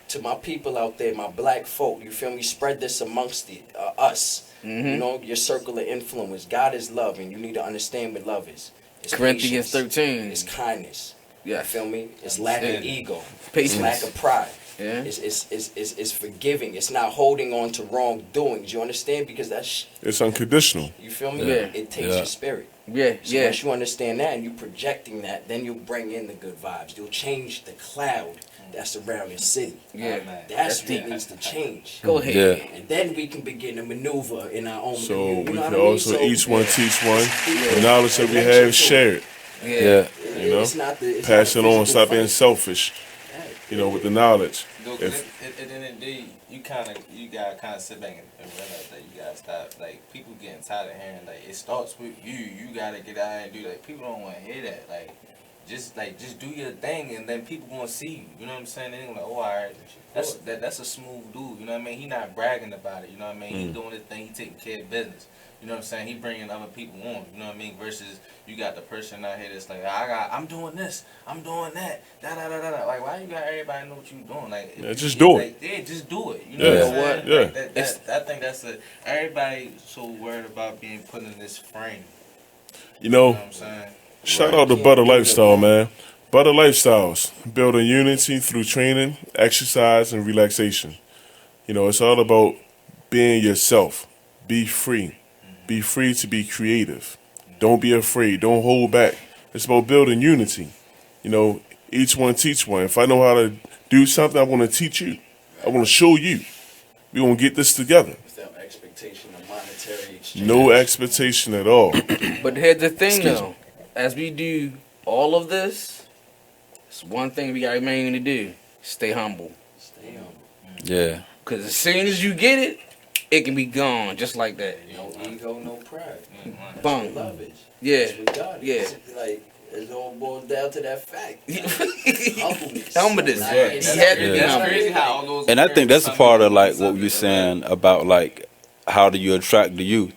to my people out there, my black folk, you feel me? Spread this amongst us. Your circle of influence. God is love, and you need to understand what love is. It's Corinthians 13. It's kindness. Yeah. You feel me? It's lack of ego. Patience. It's lack of pride. Yeah. It's forgiving. It's not holding on to wrongdoings. You understand? Because that's it's unconditional. You feel me? Yeah. It takes your spirit. Yeah. So once you understand that and you projecting that, then you'll bring in the good vibes. You'll change the cloud that's around your city. Yeah. That's what needs to change. Go ahead. Yeah. And then we can begin to maneuver in our own So community. we You know can what I mean? also So, each one teach one. The knowledge that we have, share it. Yeah. It's not the, pass it on. Stop being fight. selfish. With the knowledge. Look, at the end of the day, you gotta kind of sit back and realize that you gotta stop. Like, people getting tired of hearing, like, it starts with you. You gotta get out and do that. People don't want to hear that. Just do your thing, and then people gonna see you. You know what I'm saying? They gonna be like, oh, all right, that's a smooth dude. You know what I mean? He not bragging about it. You know what I mean? He doing his thing. He taking care of business. You know what I'm saying? He bringing other people on. You know what I mean? Versus you got the person out here that's like, I'm doing this, I'm doing that, da da da da. Like, why you got everybody know what you doing? Like, just do it. Yeah, just do it. You know what I'm saying? Yeah. Like, I think that's everybody so worried about being put in this frame. You know what I'm saying? Shout out to Butter Lifestyle, man. Butter Lifestyles, building unity through training, exercise, and relaxation. It's all about being yourself. Be free. Be free to be creative. Don't be afraid. Don't hold back. It's about building unity. Each one teach one. If I know how to do something, I want to teach you. I want to show you. We're going to get this together. Without expectation of monetary exchange. No expectation at all. But here's the thing, though. As we do all of this, it's one thing we got to mainly do. Stay humble. Stay humble. Yeah. Because as soon as you get it, it can be gone just like that. No ego, no pride. That's Boom. what love is. Yeah. That's what God is. Yeah. Like, it all boils down to that fact. Humbleness. Humbleness. Like, He had to be That's humble. crazy how all those. And I think that's a part of like what you're saying about like how do you attract the youth?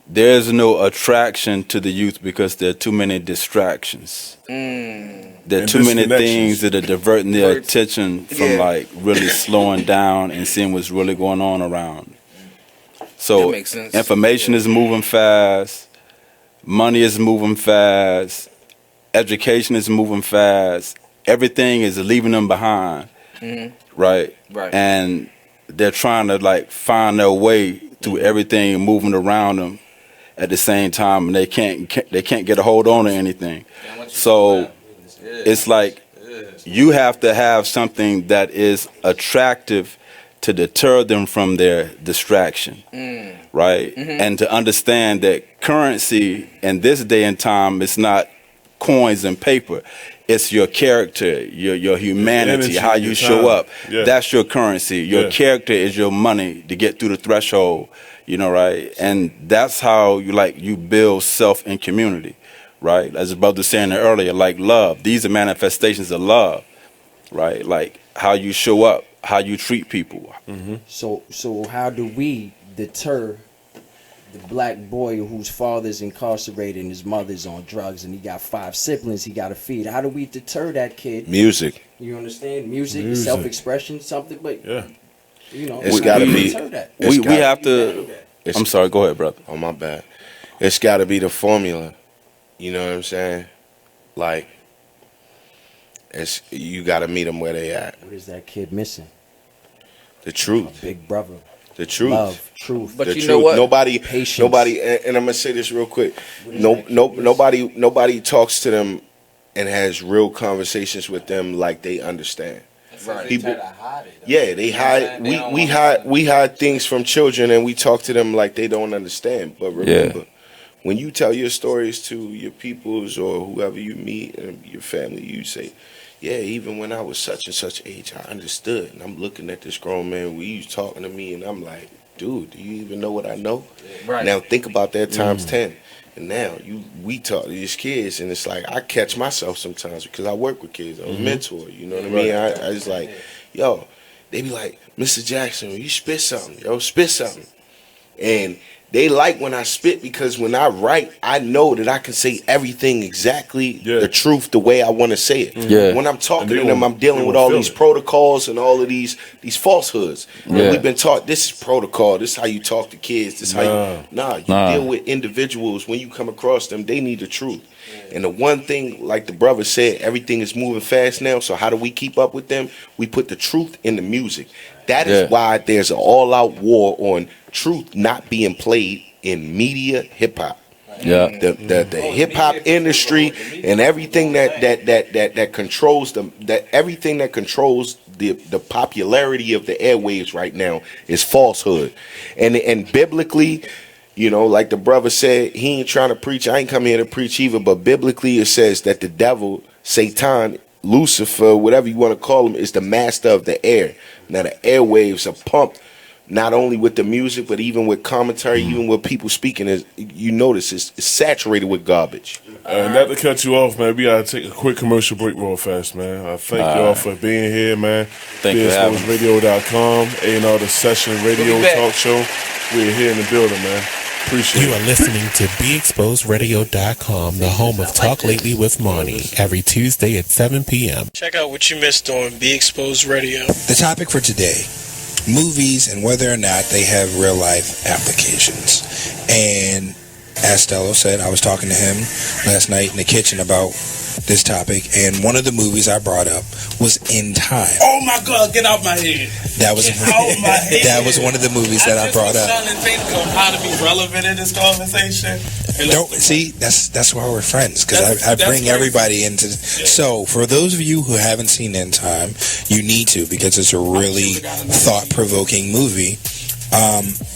There's no attraction to the youth because there are too many distractions. There are too many things that are diverting their attention from like really slowing down and seeing what's really going on around. So makes sense. information is moving fast, money is moving fast, education is moving fast. Everything is leaving them behind, right? Right. And they're trying to like find their way through everything moving around them at the same time, and they can't get a hold on to anything. So it's like you have to have something that is attractive to deter them from their distraction, right? And to understand that currency in this day and time is not coins and paper. It's your character, your humanity, how you show up. That's your currency. Your character is your money to get through the threshold, right? And that's how you build self and community, right? As brother was saying earlier, like love. These are manifestations of love, right? Like how you show up, how you treat people. So how do we deter the black boy whose father's incarcerated and his mother's on drugs and he got 5 siblings he got to feed? How do we deter that kid? Music. You understand? Music. Self-expression, something. But You know, it's got to be. We have to. I'm sorry. Go ahead, brother. Oh, my bad. It's got to be the formula. You know what I'm saying? Like, you got to meet them where they at. What is that kid missing? The truth. Big brother. The truth. Love, truth. But the you truth. know what? Nobody, Patience. and I'm gonna say this real quick. Nobody talks to them and has real conversations with them like they understand. Right. People, they hide. We hide things from children, and we talk to them like they don't understand. But remember, when you tell your stories to your peoples or whoever you meet and your family, you say, yeah, even when I was such and such age, I understood. And I'm looking at this grown man, he's talking to me, and I'm like, dude, do you even know what I know? Right. Now think about that times 10. And now we talk to these kids, and it's like I catch myself sometimes because I work with kids. I'm a mentor, you know what I mean? I just like, yo, they be like, Mr. Jackson, you spit something, yo, spit something. And they like when I spit because when I write, I know that I can say everything exactly the truth the way I want to say it. Yeah. When I'm talking to them, I'm dealing with all these protocols and all of these falsehoods. And we've been taught this is protocol, this is how you talk to kids, this is how you deal with individuals. When you come across them, they need the truth. And the one thing, like the brother said, everything is moving fast now. So how do we keep up with them? We put the truth in the music. That is why there's an all-out war on truth not being played in media hip hop. Yeah, the hip hop industry and everything that controls everything that controls the popularity of the airwaves right now is falsehood. And biblically, you know, like the brother said, he ain't trying to preach. I ain't come here to preach either, but biblically it says that the devil, Satan, Lucifer, whatever you want to call him, is the master of the air. Now the airwaves are pumped not only with the music, but even with commentary, even with people speaking. You notice it's saturated with garbage. Not to cut you off, man, we got to take a quick commercial break real fast, man. I thank y'all for being here, man. Thank you for having me. BigExposedRadio.com, A&R The Session Radio Talk Show. We're here in the building, man. Appreciate it. You are listening to BeExposedRadio.com, the home of Talk Lately with Marnie, every Tuesday at 7 p.m. Check out what you missed on Be Exposed Radio. The topic for today, movies and whether or not they have real life applications. And as Stello said, I was talking to him last night in the kitchen about this topic, and one of the movies I brought up was In Time. Oh my God, get out my head. That was one of the movies that I brought up. I'm trying to think of how to be relevant in this conversation. Don't see, that's why we're friends, because I bring everybody into. So for those of you who haven't seen In Time, you need to, because it's a really thought-provoking movie.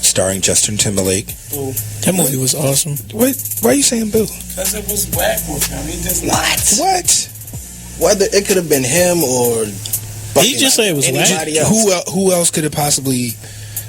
Starring Justin Timberlake. Boo. That movie was awesome. Why are you saying boo? Because it was whack with him. He just What? Whether it could have been him or he just said it was anybody else. Who else could have possibly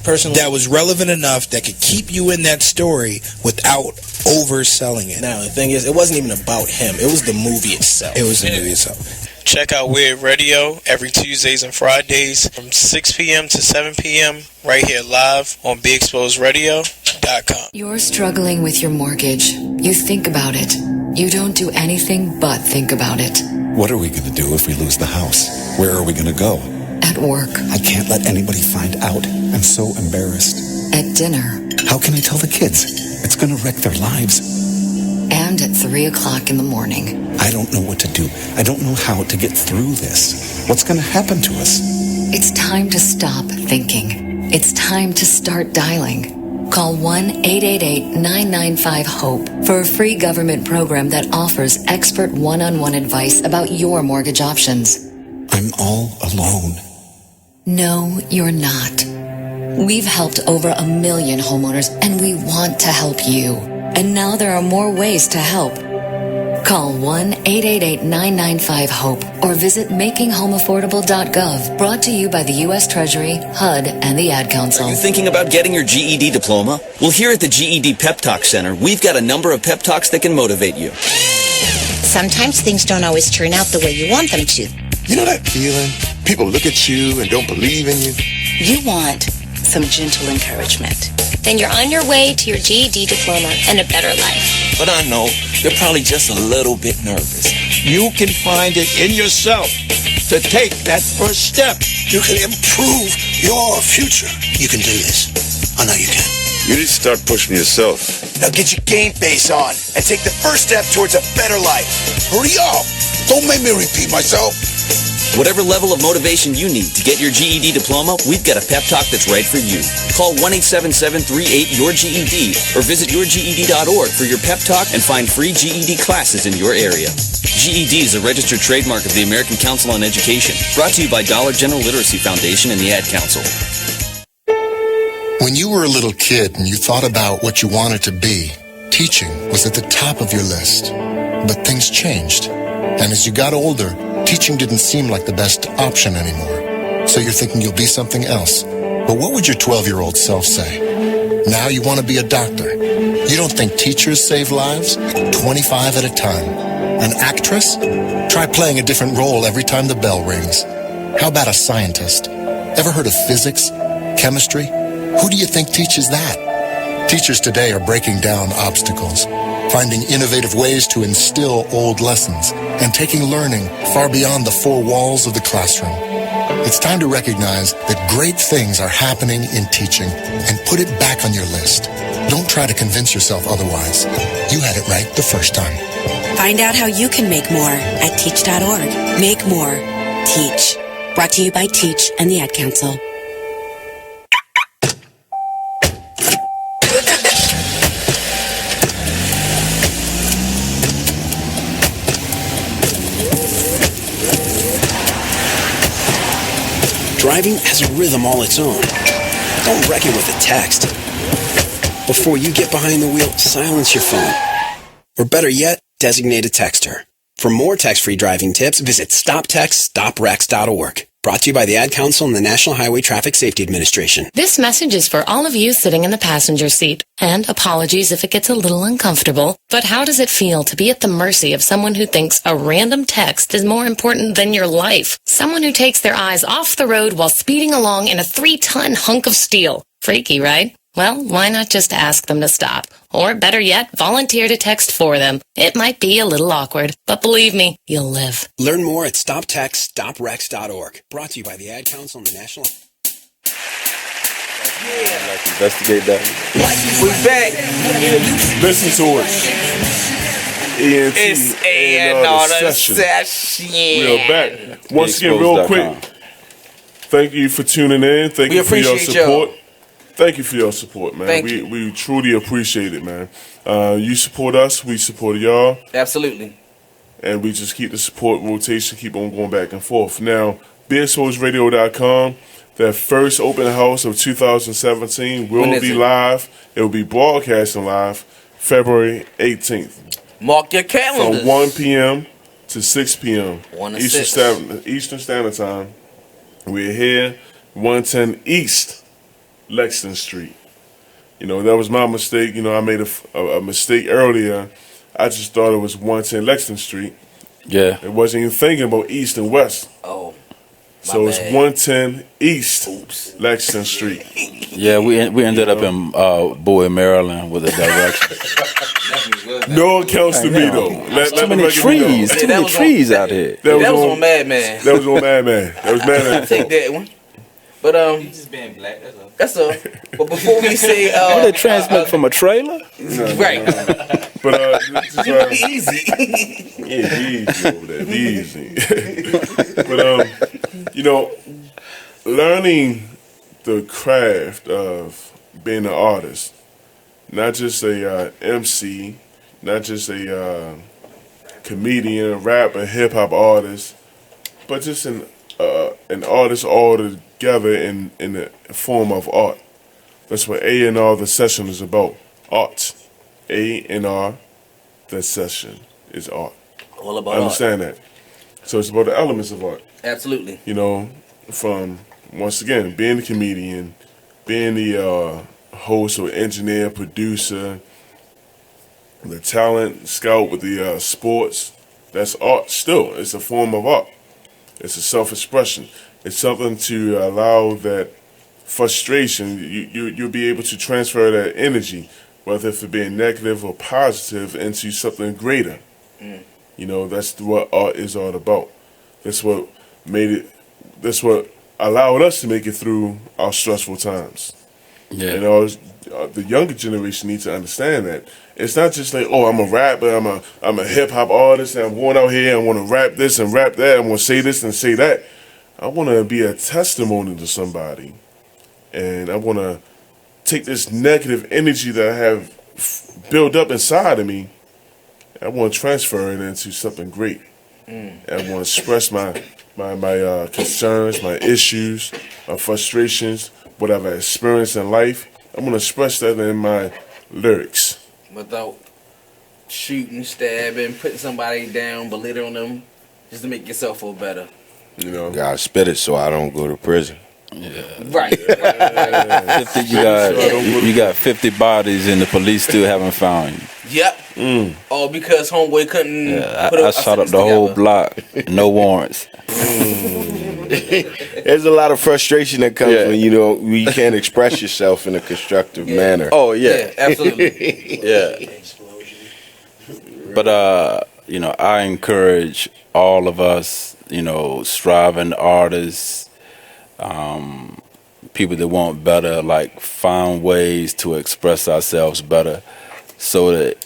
personally that was relevant enough that could keep you in that story without overselling it? Now the thing is, it wasn't even about him. It was the movie itself. It was the movie itself. Check out Weird Radio every Tuesdays and Fridays from 6 p.m. to 7 p.m. right here live on BeExposedRadio.com. You're struggling with your mortgage. You think about it. You don't do anything but think about it. What are we going to do if we lose the house? Where are we going to go? At work. I can't let anybody find out. I'm so embarrassed. At dinner. How can I tell the kids? It's going to wreck their lives. And at 3 o'clock in the morning. I don't know what to do. I don't know how to get through this. What's going to happen to us? It's time to stop thinking. It's time to start dialing. Call 1-888-995-HOPE for a free government program that offers expert one-on-one advice about your mortgage options. I'm all alone. No, you're not. We've helped over 1 million homeowners, and we want to help you. And now there are more ways to help. Call 1-888-995-HOPE or visit makinghomeaffordable.gov. Brought to you by the U.S. Treasury, HUD, and the Ad Council. Are you thinking about getting your GED diploma? Well, here at the GED Pep Talk Center, we've got a number of pep talks that can motivate you. Sometimes things don't always turn out the way you want them to. You know that feeling? People look at you and don't believe in you. You want some gentle encouragement. Then you're on your way to your GED diploma and a better life. But I know you're probably just a little bit nervous. You can find it in yourself to take that first step. You can improve your future. You can do this. I know you can. You need to start pushing yourself. Now get your game face on and take the first step towards a better life. Hurry up! Don't make me repeat myself. Whatever level of motivation you need to get your GED diploma, we've got a pep talk that's right for you. Call 1-877-38-YOUR-GED or visit yourged.org for your pep talk and find free GED classes in your area. GED is a registered trademark of the American Council on Education. Brought to you by Dollar General Literacy Foundation and the Ad Council. When you were a little kid and you thought about what you wanted to be, teaching was at the top of your list. But things changed. And as you got older, teaching didn't seem like the best option anymore. So you're thinking you'll be something else. But what would your 12-year-old self say? Now you want to be a doctor. You don't think teachers save lives? 25 at a time. An actress? Try playing a different role every time the bell rings. How about a scientist? Ever heard of physics? Chemistry? Who do you think teaches that? Teachers today are breaking down obstacles, finding innovative ways to instill old lessons, and taking learning far beyond the four walls of the classroom. It's time to recognize that great things are happening in teaching and put it back on your list. Don't try to convince yourself otherwise. You had it right the first time. Find out how you can make more at teach.org. Make more. Teach. Brought to you by Teach and the Ad Council. Driving has a rhythm all its own. Don't wreck it with a text. Before you get behind the wheel, silence your phone. Or better yet, designate a texter. For more text-free driving tips, visit stoptextstoprex.org. Brought to you by the Ad Council and the National Highway Traffic Safety Administration. This message is for all of you sitting in the passenger seat. And apologies if it gets a little uncomfortable. But how does it feel to be at the mercy of someone who thinks a random text is more important than your life? Someone who takes their eyes off the road while speeding along in a 3-ton hunk of steel. Freaky, right? Well, why not just ask them to stop? Or better yet, volunteer to text for them. It might be a little awkward, but believe me, you'll live. Learn more at stoptextstoprex.org. Brought to you by the Ad Council and the National... Investigate that. We back. Listen to it. ENT. It's another session. We're back. Once again, real quick. Thank you for tuning in. Thank you for your support. Thank you for your support, man. We truly appreciate it, man. You support us, we support y'all. Absolutely. And we just keep the support rotation, keep on going back and forth. Now, BSOsRadio.com, their first open house of 2017 will be live. It will be broadcasting live February 18th. Mark your calendars. From 1 p.m. to 6 p.m. Eastern Standard Time. We're here, 110 East Lexington Street. You know, that was my mistake. You know, I made a mistake earlier. I just thought it was 110 Lexington Street. Yeah. It wasn't even thinking about East and West. Oh. So it's 110 East Lexington Street. Yeah, we ended up in Bowie, Maryland with a direction. No accounts to me, though. Too many trees. Too many trees out here. That was on Madman. That was on Madman. That was Madman. I take that one. But You just being black, that's all. That's all. But before we say Would they transmit from a trailer? Right. But easy. Yeah, easy over there. Easy. But you know, learning the craft of being an artist, not just a MC, not just a comedian, rapper, hip hop artist, but just an artist all together in the form of art. That's what A&R the session is about. Art. A&R the session is art. All about I understand that. So it's about the elements of art. Absolutely. You know, from once again being a comedian, being the host or engineer, producer, the talent scout with the sports. That's art still. It's a form of art. It's a self-expression. It's something to allow that frustration. You'll be able to transfer that energy, whether it's being negative or positive, into something greater. You know, that's what art is all about. That's what made it. That's what allowed us to make it through our stressful times. Yeah. You know, the younger generation needs to understand that it's not just like, oh, I'm a rapper, I'm a hip hop artist, and I'm going out here and want to rap this and rap that, I want to say this and say that. I want to be a testimony to somebody, and I want to take this negative energy that I have built up inside of me. I want to transfer it into something great. I want to express my concerns, my issues, my frustrations, what I've experienced in life. I'm going to express that in my lyrics. Without shooting, stabbing, putting somebody down, belittling them, just to make yourself feel better. You know, gotta spit it so I don't go to prison. Yeah. Right. 50, you got 50 bodies and the police still haven't found you. Yep. Oh, because homeboy couldn't. I shot up the whole block, no warrants. There's a lot of frustration that comes when you can't express yourself in a constructive manner. Oh yeah, absolutely. Yeah. But I encourage all of us, striving artists, people that want better, like find ways to express ourselves better, so that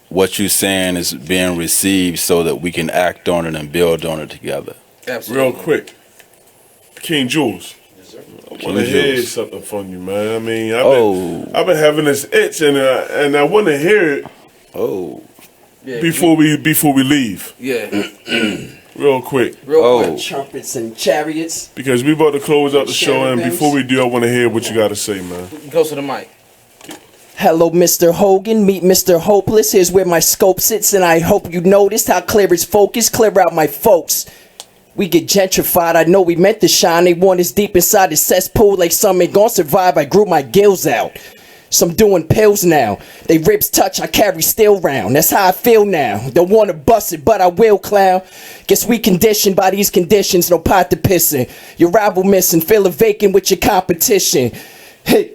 what you're saying is being received, so that we can act on it and build on it together. Absolutely. Real quick, King Jewelz. I want to hear something from you, man. I mean, I've been having this itch, and I want to hear it. Before we leave. Yeah. Real quick. Quick. Trumpets and chariots. Because we about to close out the show, and before we do, I want to hear what you got to say, man. Go to the mic. Hello, Mr. Hogan. Meet Mr. Hopeless. Here's where my scope sits, and I hope you noticed how clear it's focused. Clear out my folks. We get gentrified. I know we meant to shine. They want us deep inside the cesspool like some ain't gonna survive. I grew my gills out. So I'm doing pills now. They ribs touch, I carry steel round. That's how I feel now. Don't wanna bust it, but I will, clown. Guess we conditioned by these conditions. No pot to pissing. Your rival missing, feeling vacant with your competition. Hey.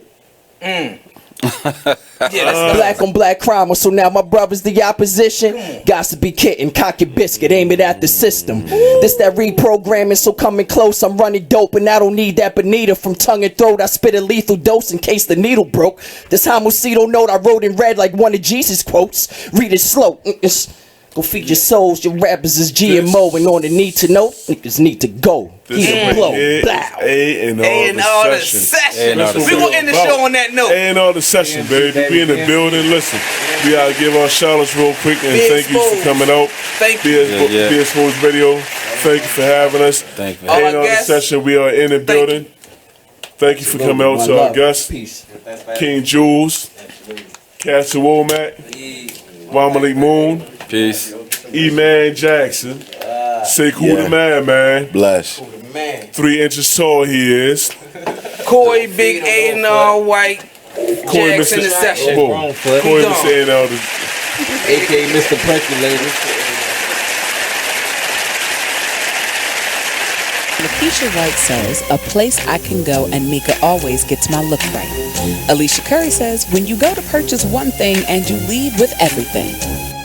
Black on black crime, so now my brother's the opposition. Gots to be kidding, cock your biscuit, aim it at the system. This that reprogramming, so coming close, I'm running dope, and I don't need that bonita from tongue and throat. I spit a lethal dose in case the needle broke. This homicidal note I wrote in red like one of Jesus' quotes. Read it slow. Go feed your souls, your rappers is GMO, and on the need to know, niggas need to go. Heat and blow, blow. A and all the session. We gonna end the show on that note. A and all the session, baby. We in the building. Listen, we gotta give our shout-outs real quick, and thank you for coming out. Thank you. Be Exposed Radio. Thank you for having us. Thank you. A and all the session. We are in the building. Thank you for coming out to our guests. King Jewelz, Castle Womack, Ramileeq Moon. Peace. E-Man Jackson. Sekou the man. Bless. 3 inches tall he is. Corey, big A&R white. Corey, Jackson in the session. Corey, Mr. A&R. A.K.A. Mr. Percolator. Lakeisha White says, a place I can go and Mika always gets my look right. Alicia Curry says, when you go to purchase one thing and you leave with everything.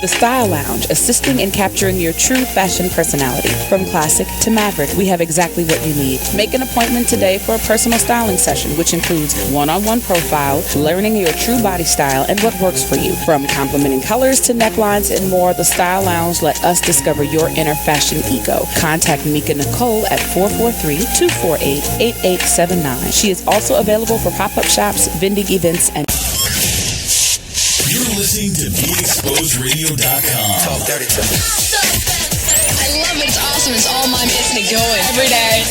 The Style Lounge, assisting in capturing your true fashion personality. From classic to maverick, we have exactly what you need. Make an appointment today for a personal styling session, which includes one-on-one profile, learning your true body style and what works for you. From complementing colors to necklines and more, the Style Lounge let us discover your inner fashion ego. Contact Mika Nicole at 443-248-8879. She is also available for pop-up shops, vending events, and... You're listening to BeExposedRadio.com. Talk dirty to me. I love it. It's awesome. It's all mine. Gets me going every day.